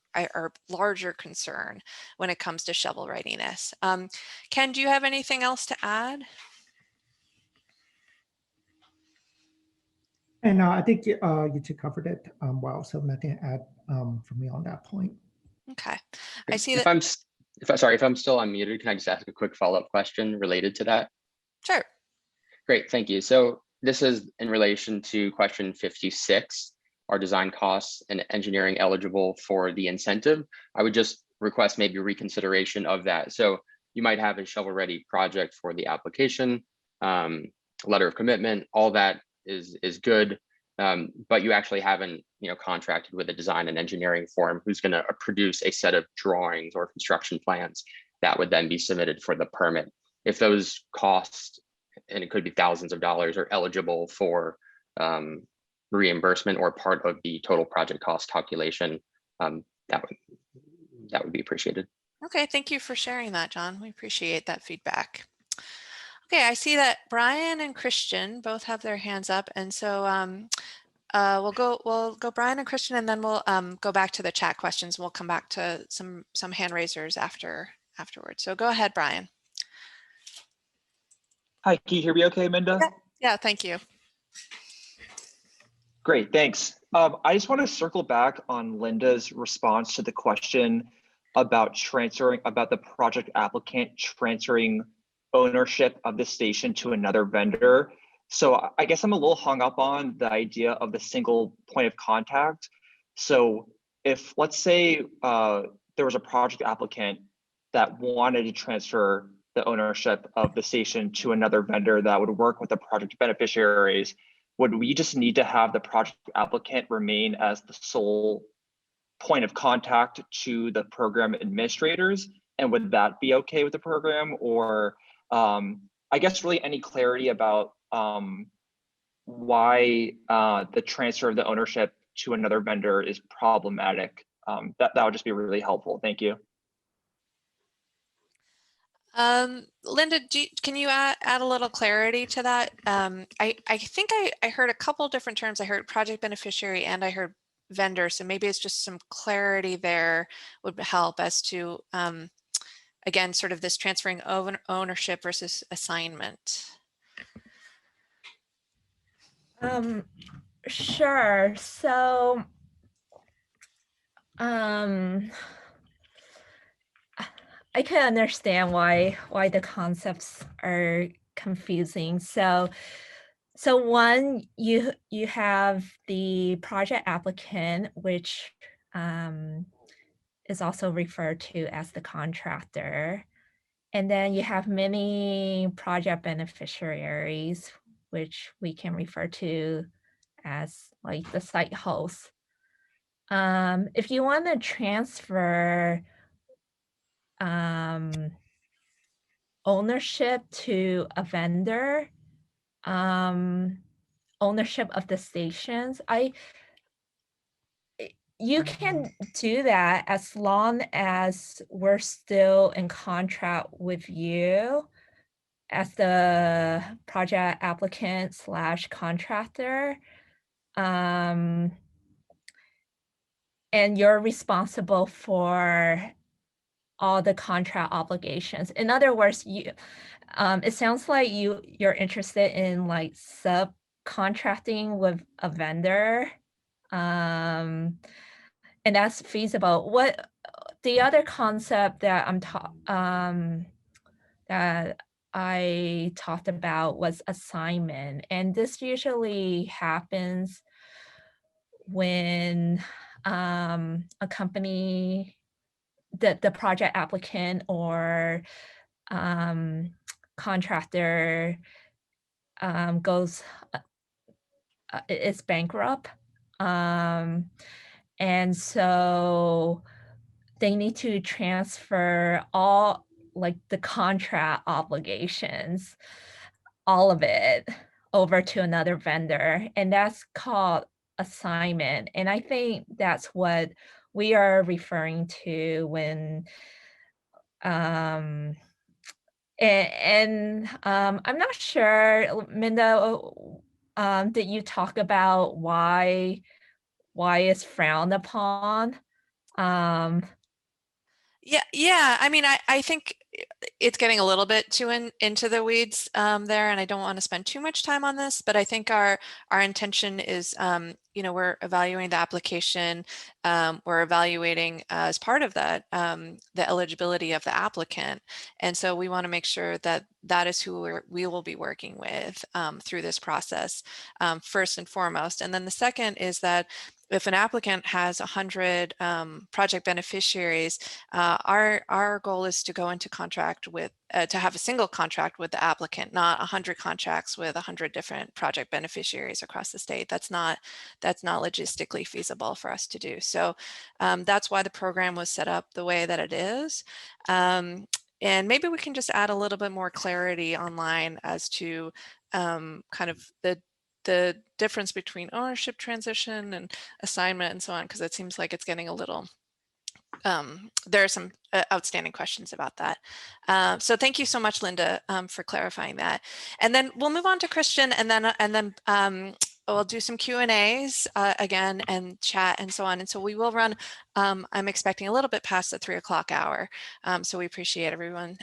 Speaker 1: larger concern when it comes to shovel readiness. Ken, do you have anything else to add?
Speaker 4: And I think you two covered it well, so nothing to add from me on that point.
Speaker 1: Okay, I see
Speaker 3: that. If I'm still unmuted, can I just ask a quick follow-up question related to that?
Speaker 1: Sure.
Speaker 3: Great, thank you. So this is in relation to question 56, are design costs and engineering eligible for the incentive? I would just request maybe reconsideration of that. So you might have a shovel-ready project for the application, letter of commitment, all that is good, but you actually haven't, you know, contracted with a design and engineering firm who's going to produce a set of drawings or construction plans that would then be submitted for the permit. if those costs, and it could be thousands of dollars, are eligible for reimbursement or part of the total project cost calculation, that would be appreciated.
Speaker 1: Okay, thank you for sharing that, John. We appreciate that feedback. Okay, I see that Brian and Christian both have their hands up, and so we'll go Brian and Christian, and then we'll go back to the chat questions. We'll come back to some hand raisers afterwards. So go ahead, Brian.
Speaker 5: Hi, can you hear me okay, Minda?
Speaker 1: Yeah, thank you.
Speaker 5: Great, thanks. I just want to circle back on Linda's response to the question about the project applicant transferring ownership of the station to another vendor. So I guess I'm a little hung up on the idea of the single point of contact. So if, let's say, there was a project applicant that wanted to transfer the ownership of the station to another vendor that would work with the project beneficiaries, would we just need to have the project applicant remain as the sole point of contact to the program administrators? And would that be okay with the program? Or I guess really any clarity about why the transfer of the ownership to another vendor is problematic, that would just be really helpful. Thank you.
Speaker 1: Linda, can you add a little clarity to that? I think I heard a couple different terms. I heard project beneficiary and I heard vendor. So maybe it's just some clarity there would help as to, again, sort of this transferring of ownership versus assignment.
Speaker 2: Sure. So I can understand why the concepts are confusing. So one, you have the project applicant, which is also referred to as the contractor. And then you have many project beneficiaries, which we can refer to as like the site host. If you want to transfer ownership to a vendor, ownership of the stations, you can do that as long as we're still in contract with you as the project applicant / contractor. And you're responsible for all the contract obligations. In other words, you, it sounds like you're interested in like subcontracting with a vendor, and that's feasible. What the other concept that that I talked about was assignment, and this usually happens when a company, the project applicant or contractor goes is bankrupt, and so they need to transfer all like the contract obligations, all of it, over to another vendor, and that's called assignment. And I think that's what we are referring to when I'm not sure, Minda, did you talk about why it's frowned upon?
Speaker 1: Yeah. I mean, I think it's getting a little bit too into the weeds there, and I don't want to spend too much time on this, but I think our intention is, we're evaluating the application. We're evaluating as part of that the eligibility of the applicant, and so we want to make sure that that is who we will be working with through this process, first and foremost. And then the second is that if an applicant has 100 project beneficiaries, our goal is to go into contract with, to have a single contract with the applicant, not 100 contracts with 100 different project beneficiaries across the state. That's not logistically feasible for us to do. So that's why the program was set up the way that it is. and maybe we can just add a little bit more clarity online as to kind of the difference between ownership transition and assignment and so on, because it seems like it's getting a little, there are some outstanding questions about that. So thank you so much, Linda, for clarifying that. And then we'll move on to Christian, and then we'll do some Q&As again, and chat and so on. And so we will run, I'm expecting a little bit past the 3 o'clock hour. So we appreciate everyone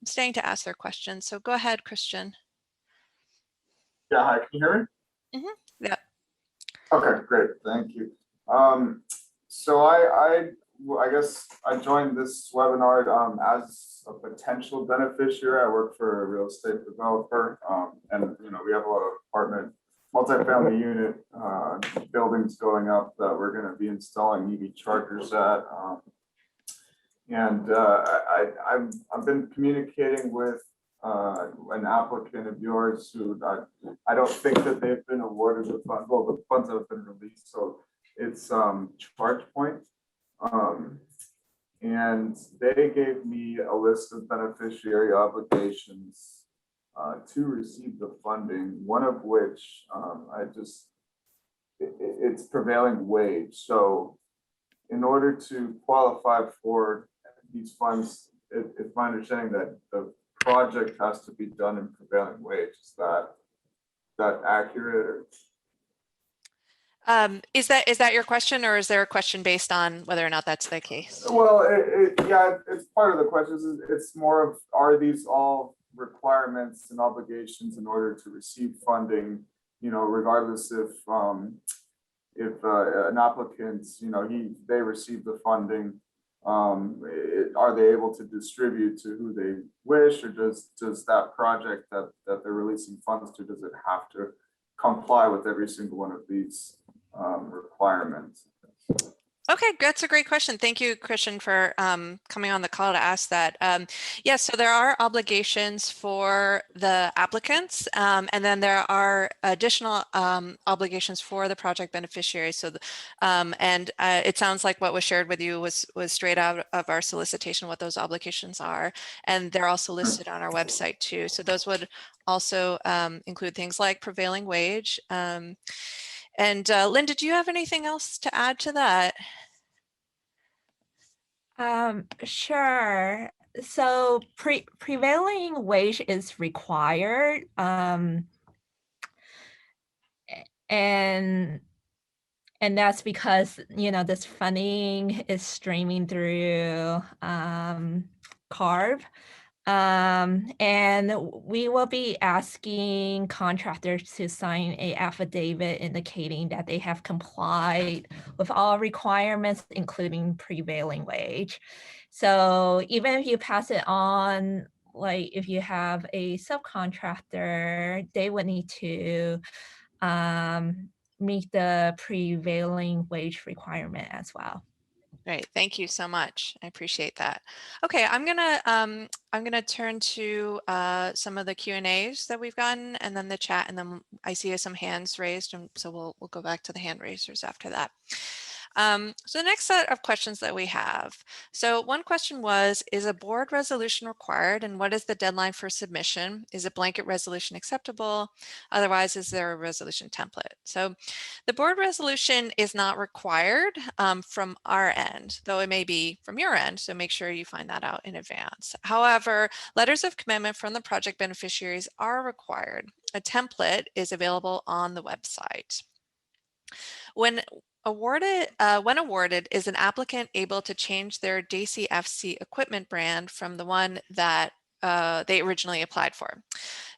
Speaker 1: staying to ask their questions. So go ahead, Christian.
Speaker 6: Yeah, hi, can you hear me?
Speaker 1: Mm-hmm. Yeah.
Speaker 6: Okay, great, thank you. So I guess I joined this webinar as a potential beneficiary. I work for a real estate developer, and we have a lot of apartment, multifamily unit buildings going up that we're going to be installing EV chargers at. I've been communicating with an applicant of yours who I don't think that they've been awarded the funds. Well, the funds have been released, so it's ChargePoint, and they gave me a list of beneficiary obligations to receive the funding. One of which it's prevailing wage. So in order to qualify for these funds, it's my understanding that the project has to be done in prevailing wage. Is that accurate?
Speaker 1: Is that your question, or is there a question based on whether or not that's the case?
Speaker 6: Well, yeah, it's part of the question. It's more of, are these all requirements and obligations in order to receive funding? Regardless if an applicant, they receive the funding, are they able to distribute to who they wish, or does that project that they're releasing funds to, does it have to comply with every single one of these requirements?
Speaker 1: Okay, that's a great question. Thank you, Christian, for coming on the call to ask that. Yes, so there are obligations for the applicants, and then there are additional obligations for the project beneficiaries. So, it sounds like what was shared with you was straight out of our solicitation, what those obligations are, and they're also listed on our website too. So those would also include things like prevailing wage. And Linda, do you have anything else to add to that?
Speaker 2: Sure. So prevailing wage is required, and that's because this funding is streaming through CARB. And we will be asking contractors to sign an affidavit indicating that they have complied with all requirements, including prevailing wage. So even if you pass it on, like if you have a subcontractor, they would need to meet the prevailing wage requirement as well.
Speaker 1: Great, thank you so much. I appreciate that. Okay, I'm gonna turn to some of the Q&As that we've gotten, and then the chat, and then I see some hands raised, and so we'll go back to the hand raisers after that. So the next set of questions that we have. So one question was, is a board resolution required, and what is the deadline for submission? Is a blanket resolution acceptable? Otherwise, is there a resolution template? So the board resolution is not required from our end, though it may be from your end, so make sure you find that out in advance. However, letters of commitment from the project beneficiaries are required. A template is available on the website. When awarded, is an applicant able to change their Lcfs equipment brand from the one that they originally applied for?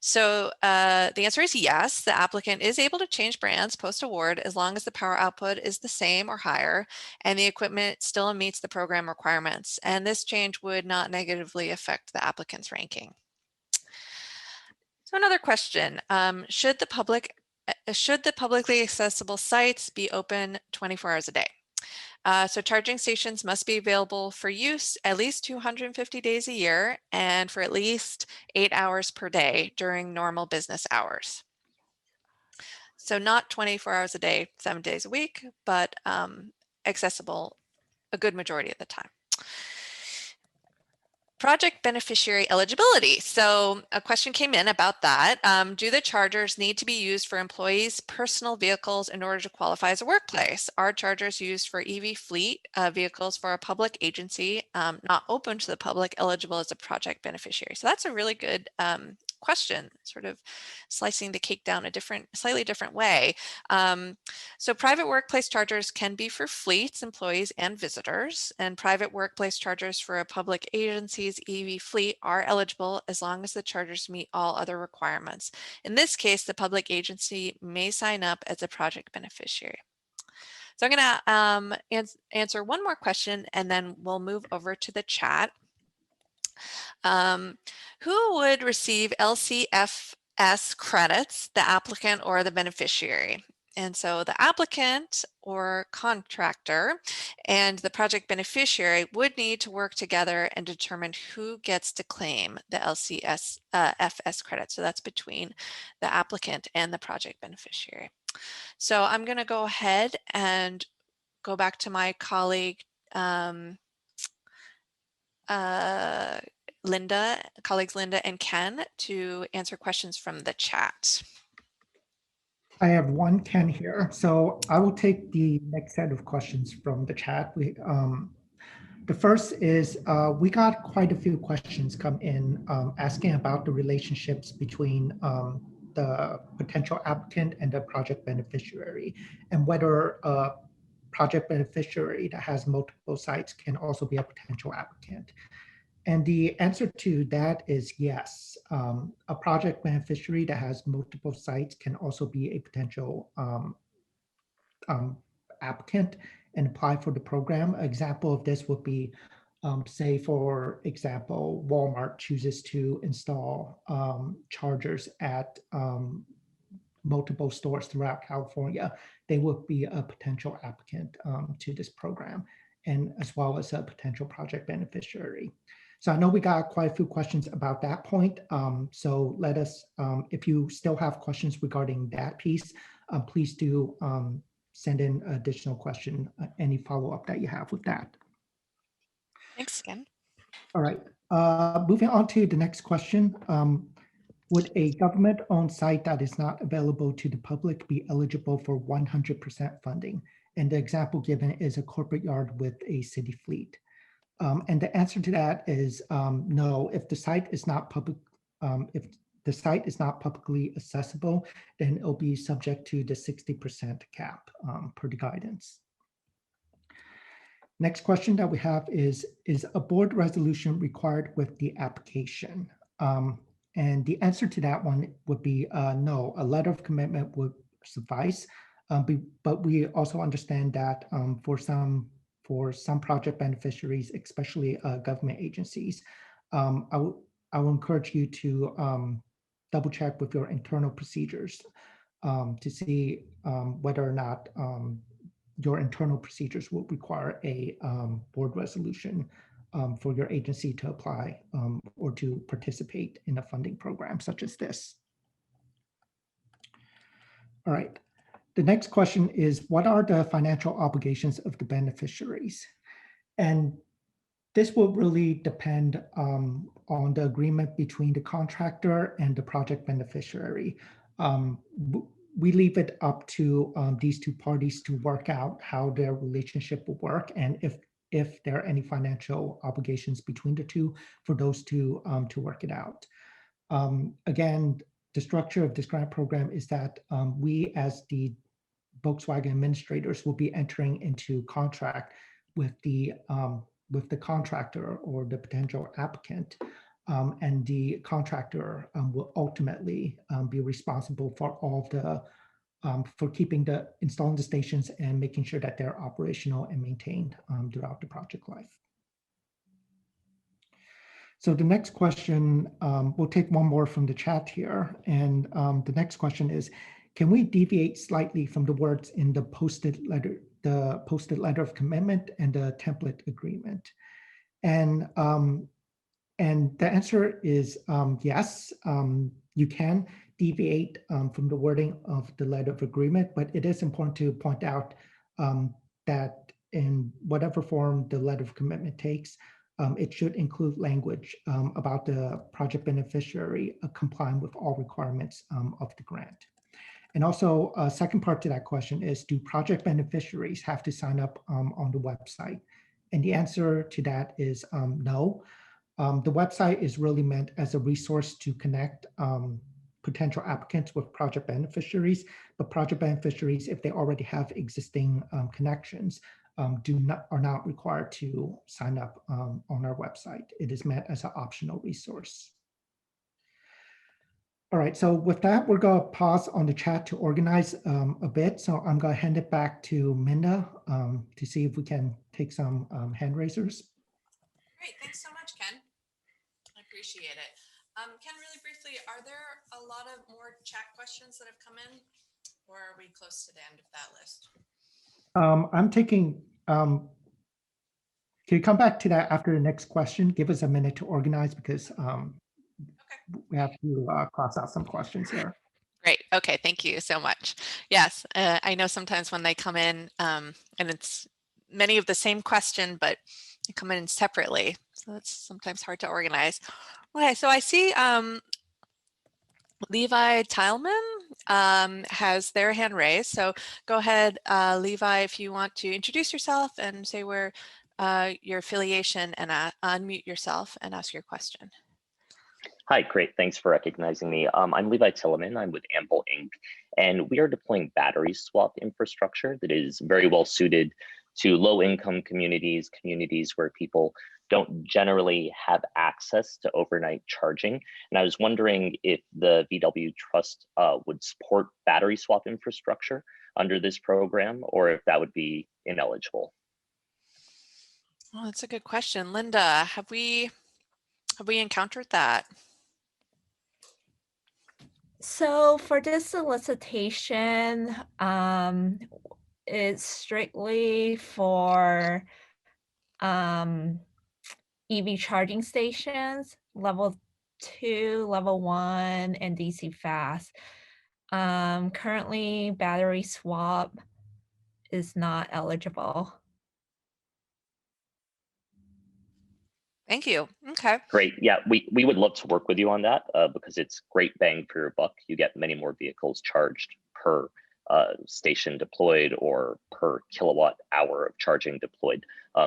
Speaker 1: So the answer is yes. The applicant is able to change brands post-award as long as the power output is the same or higher and the equipment still meets the program requirements. And this change would not negatively affect the applicant's ranking. So another question, should the publicly accessible sites be open 24 hours a day? So charging stations must be available for use at least 250 days a year and for at least 8 hours per day during normal business hours. So not 24 hours a day, 7 days a week, but accessible a good majority of the time. Project beneficiary eligibility. So a question came in about that. Do the chargers need to be used for employees' personal vehicles in order to qualify as a workplace? Are chargers used for EV fleet vehicles for a public agency not open to the public eligible as a project beneficiary? So that's a really good question, sort of slicing the cake down a slightly different way. So private workplace chargers can be for fleets, employees, and visitors, and private workplace chargers for a public agency's EV fleet are eligible as long as the chargers meet all other requirements. In this case, the public agency may sign up as a project beneficiary. So I'm going to answer one more question, and then we'll move over to the chat. Who would receive Lcfs credits, the applicant or the beneficiary? And so the applicant or contractor and the project beneficiary would need to work together and determine who gets to claim the Lcfs credit. So that's between the applicant and the project beneficiary. So I'm going to go ahead and go back to my colleague, colleagues Linda and Ken, to answer questions from the chat.
Speaker 4: I have one Ken here, so I will take the next set of questions from the chat. The first is we got quite a few questions come in asking about the relationships between the potential applicant and the project beneficiary, and whether a project beneficiary that has multiple sites can also be a potential applicant. And the answer to that is yes. A project beneficiary that has multiple sites can also be a potential applicant and apply for the program. An example of this would be, say, for example, Walmart chooses to install chargers at multiple stores throughout California. They would be a potential applicant to this program, and as well as a potential project beneficiary. So I know we got quite a few questions about that point. So let us, if you still have questions regarding that piece, please do send in additional question, any follow-up that you have with that.
Speaker 1: Thanks, Ken.
Speaker 4: All right, moving on to the next question. Would a government-owned site that is not available to the public be eligible for 100% funding? And the example given is a corporate yard with a city fleet. And the answer to that is no. If the site is not public, if the site is not publicly accessible, then it'll be subject to the 60% cap per the guidance. Next question that we have is a board resolution required with the application? And the answer to that one would be no. A letter of commitment would suffice, but we also understand that for some project beneficiaries, especially government agencies, I will encourage you to double check with your internal procedures to see whether or not your internal procedures will require a board resolution for your agency to apply or to participate in a funding program such as this. All right. The next question is, what are the financial obligations of the beneficiaries? And this will really depend on the agreement between the contractor and the project beneficiary. We leave it up to these two parties to work out how their relationship will work, and if there are any financial obligations between the two, for those two to work it out. Again, the structure of this grant program is that we, as the Volkswagen administrators, will be entering into contract with the contractor or the potential applicant, and the contractor will ultimately be responsible for all the for installing the stations and making sure that they're operational and maintained throughout the project life. So the next question, we'll take one more from the chat here, and the next question is, can we deviate slightly from the words in the posted letter of commitment and the template agreement? And the answer is yes, you can deviate from the wording of the letter of agreement, but it is important to point out that in whatever form the letter of commitment takes, it should include language about the project beneficiary complying with all requirements of the grant. And also, a second part to that question is, do project beneficiaries have to sign up on the website? And the answer to that is no. The website is really meant as a resource to connect potential applicants with project beneficiaries, but project beneficiaries, if they already have existing connections, are not required to sign up on our website. It is meant as an optional resource. All right, so with that, we're going to pause on the chat to organize a bit. So I'm going to hand it back to Minda to see if we can take some hand raisers.
Speaker 1: Great, thanks so much, Ken. I appreciate it. Ken, really briefly, are there a lot of more chat questions that have come in, or are we close to the end of that list?
Speaker 4: I'm taking, can you come back to that after the next question? Give us a minute to organize because we have to cross out some questions here.
Speaker 1: Great. Okay. Thank you so much. Yes. I know sometimes when they come in and it's many of the same question, but they come in separately. So it's sometimes hard to organize. Okay. So I see Levi Tileman has their hand raised. So go ahead, Levi, if you want to introduce yourself and say where your affiliation and unmute yourself and ask your question.
Speaker 7: Hi, great. Thanks for recognizing me. I'm Levi Tilleman. I'm with Ample Inc. And we are deploying battery swap infrastructure that is very well suited to low-income communities, communities where people don't generally have access to overnight charging. And I was wondering if the VW Trust would support battery swap infrastructure under this program, or if that would be ineligible.
Speaker 1: Well, that's a good question. Linda, have we encountered that?
Speaker 2: So for this solicitation, it's strictly for EV charging stations, level 2, level 1, and DC fast. Currently, battery swap is not eligible.
Speaker 1: Thank you. Okay.
Speaker 7: Great. Yeah, we would love to work with you on that because it's great bang for your buck. You get many more vehicles charged per station deployed or per kilowatt hour of charging deployed.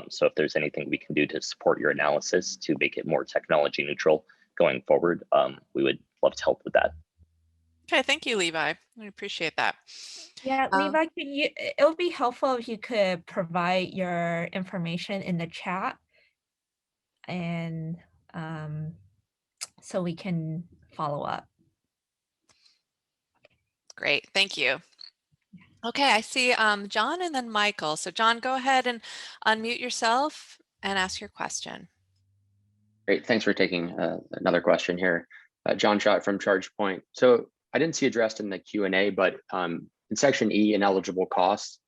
Speaker 7: So if there's anything we can do to support your analysis to make it more technology neutral going forward, we would love to help with that.
Speaker 1: Okay, thank you, Levi. I appreciate that.
Speaker 2: Yeah, Levi, it would be helpful if you could provide your information in the chat, and so we can follow up.
Speaker 1: Great, thank you. Okay, I see John and then Michael. So John, go ahead and unmute yourself and ask your question.
Speaker 3: Great, thanks for taking another question here. John Schott from ChargePoint. So I didn't see addressed in the Q&A, but in section E, ineligible costs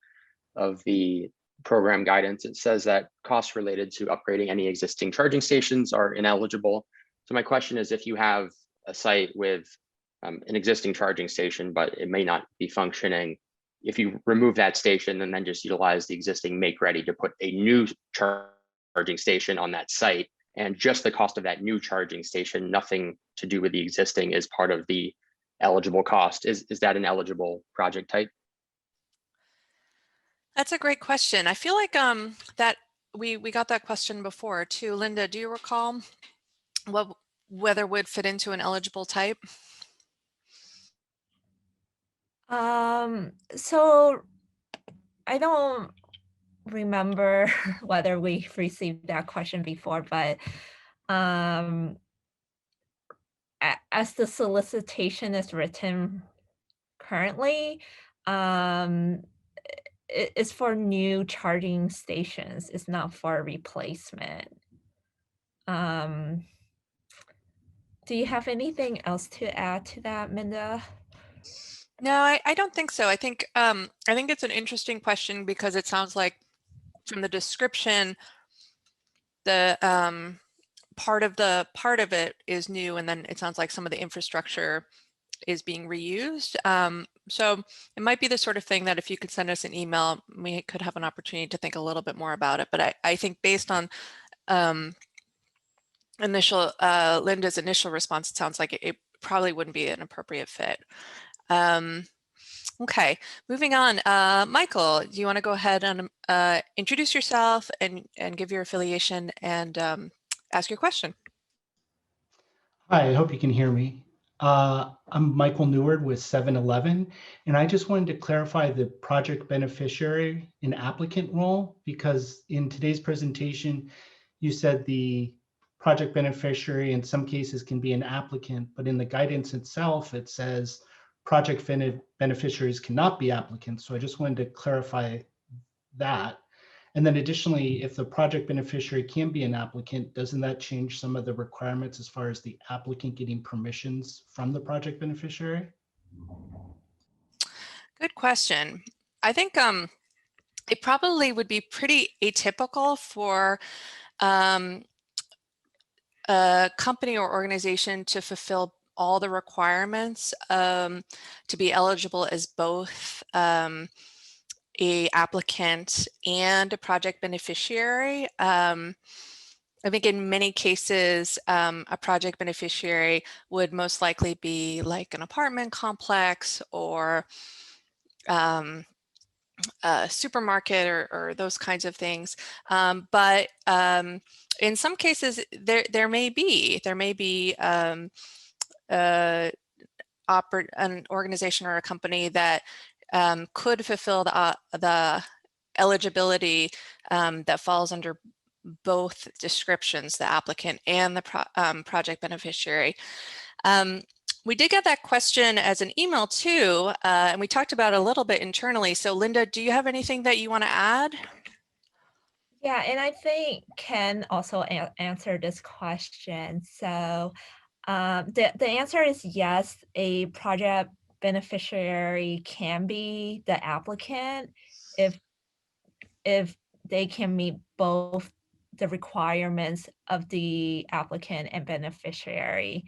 Speaker 3: of the program guidance, it says that costs related to upgrading any existing charging stations are ineligible. So my question is, if you have a site with an existing charging station, but it may not be functioning, if you remove that station and then just utilize the existing make ready to put a new charging station on that site, and just the cost of that new charging station, nothing to do with the existing, is part of the eligible cost, is that an eligible project type?
Speaker 1: That's a great question. I feel like that we got that question before too. Linda, do you recall whether would fit into an eligible type?
Speaker 2: So I don't remember whether we received that question before, but as the solicitation is written currently, it's for new charging stations. It's not for replacement. Do you have anything else to add to that, Minda?
Speaker 1: No, I don't think so. I think it's an interesting question because it sounds like from the description, the part of it is new, and then it sounds like some of the infrastructure is being reused. So it might be the sort of thing that if you could send us an email, we could have an opportunity to think a little bit more about it. But I think based on Linda's initial response, it sounds like it probably wouldn't be an appropriate fit. Okay, moving on. Michael, do you want to go ahead and introduce yourself and give your affiliation and ask your question?
Speaker 8: Hi, I hope you can hear me. I'm Michael Neward with 7-Eleven, and I just wanted to clarify the project beneficiary and applicant role, because in today's presentation, you said the project beneficiary in some cases can be an applicant, but in the guidance itself, it says project beneficiaries cannot be applicants. So I just wanted to clarify that. And then additionally, if the project beneficiary can be an applicant, doesn't that change some of the requirements as far as the applicant getting permissions from the project beneficiary?
Speaker 1: Good question. I think it probably would be pretty atypical for a company or organization to fulfill all the requirements to be eligible as both a applicant and a project beneficiary. I think in many cases, a project beneficiary would most likely be like an apartment complex or a supermarket or those kinds of things. But in some cases, there may be an organization or a company that could fulfill the eligibility that falls under both descriptions, the applicant and the project beneficiary. We did get that question as an email too, and we talked about it a little bit internally. So Linda, do you have anything that you want to add?
Speaker 2: Yeah, and I think Ken also answered this question. So the answer is yes, a project beneficiary can be the applicant if they can meet both the requirements of the applicant and beneficiary.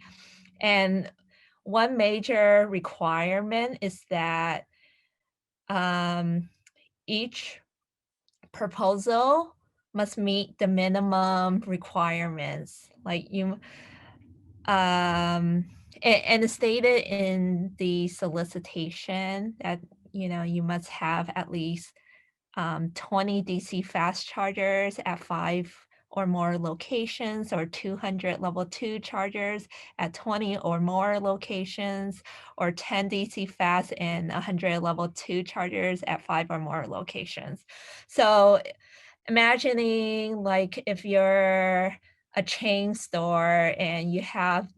Speaker 2: And one major requirement is that each proposal must meet the minimum requirements, like you and it's stated in the solicitation that you must have at least 20 DC fast chargers at 5 or more locations, or 200 level 2 chargers at 20 or more locations, or 10 DC fast and 100 level 2 chargers at 5 or more locations. So imagining like if you're a chain store and you have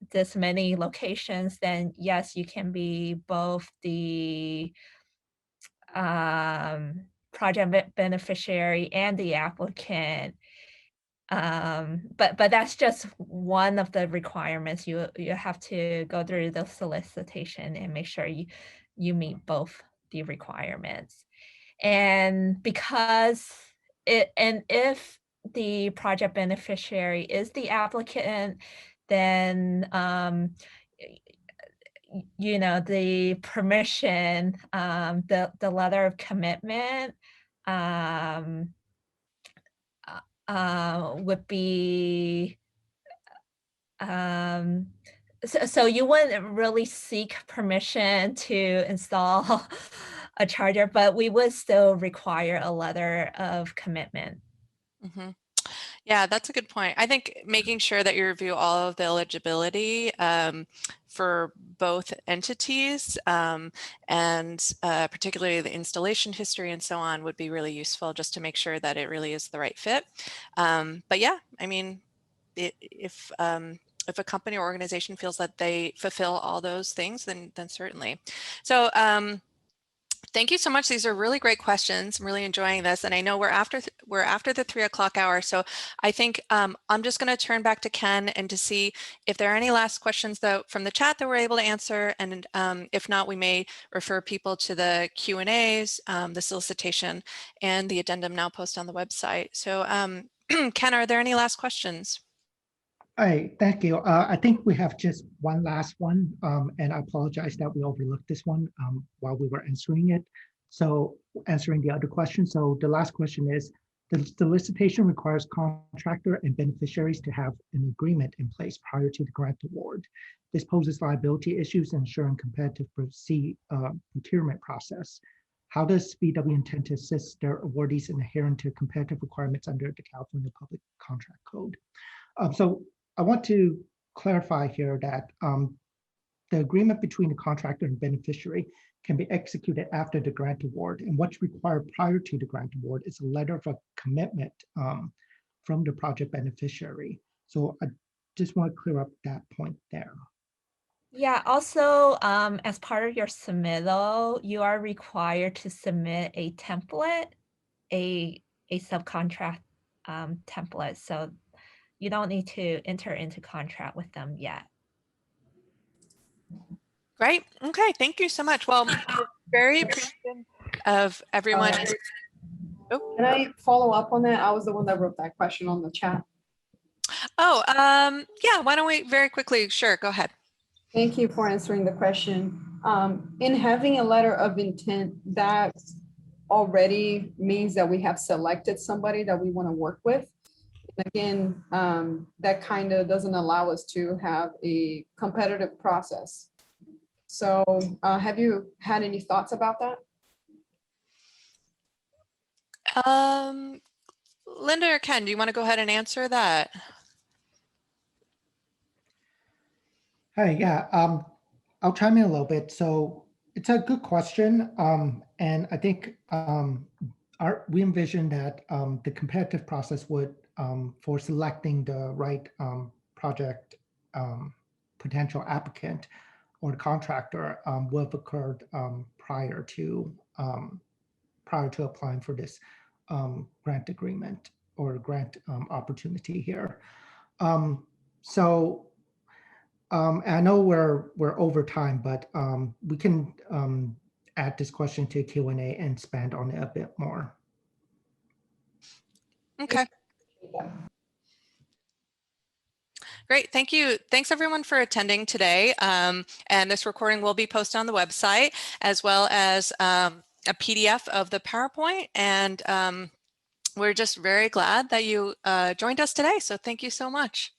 Speaker 2: this many locations, then yes, you can be both the project beneficiary and the applicant. But that's just one of the requirements. You have to go through the solicitation and make sure you meet both the requirements. And because if the project beneficiary is the applicant, then the permission, the letter of commitment would be, so you wouldn't really seek permission to install a charger, but we would still require a letter of commitment.
Speaker 1: Mm-hmm. Yeah, that's a good point. I think making sure that you review all of the eligibility for both entities and particularly the installation history and so on would be really useful, just to make sure that it really is the right fit. But yeah, I mean, if a company or organization feels that they fulfill all those things, then certainly. So thank you so much. These are really great questions. I'm really enjoying this. And I know we're after the 3 o'clock hour. So I think I'm just going to turn back to Ken and to see if there are any last questions from the chat that we're able to answer. And if not, we may refer people to the Q&As, the solicitation, and the addendum now post on the website. So Ken, are there any last questions?
Speaker 4: Hi, thank you. I think we have just one last one, and I apologize that we overlooked this one while we were answering it. So answering the other question. So the last question is, The solicitation requires contractor and beneficiaries to have an agreement in place prior to the grant award. This poses liability issues, ensuring competitive procurement process. How does VW intend to assist their awardees in adhering to competitive requirements under the California Public Contract Code? So I want to clarify here that the agreement between the contractor and beneficiary can be executed after the grant award. And what's required prior to the grant award is a letter of a commitment from the project beneficiary. So I just want to clear up that point there.
Speaker 2: Yeah, also, as part of your submittal, you are required to submit a template, a subcontract template. So you don't need to enter into contract with them yet.
Speaker 1: Great. Okay. Thank you so much. Well, we're very appreciative of everyone.
Speaker 9: Can I follow up on that? I was the one that wrote that question on the chat.
Speaker 1: Oh, yeah. Why don't we very quickly? Sure. Go ahead.
Speaker 9: Thank you for answering the question. In having a letter of intent, that already means that we have selected somebody that we want to work with. And again, that kind of doesn't allow us to have a competitive process. So have you had any thoughts about that?
Speaker 1: Linda or Ken, do you want to go ahead and answer that?
Speaker 4: Hi, yeah, I'll chime in a little bit. So it's a good question. And I think we envision that the competitive process would, for selecting the right project potential applicant or contractor would have occurred prior to applying for this grant agreement or grant opportunity here. I know we're over time, but we can add this question to Q&A and expand on it a bit more.
Speaker 1: Okay. Great. Thank you. Thanks everyone for attending today. And this recording will be posted on the website as well as a PDF of the PowerPoint. And we're just very glad that you joined us today. So thank you so much.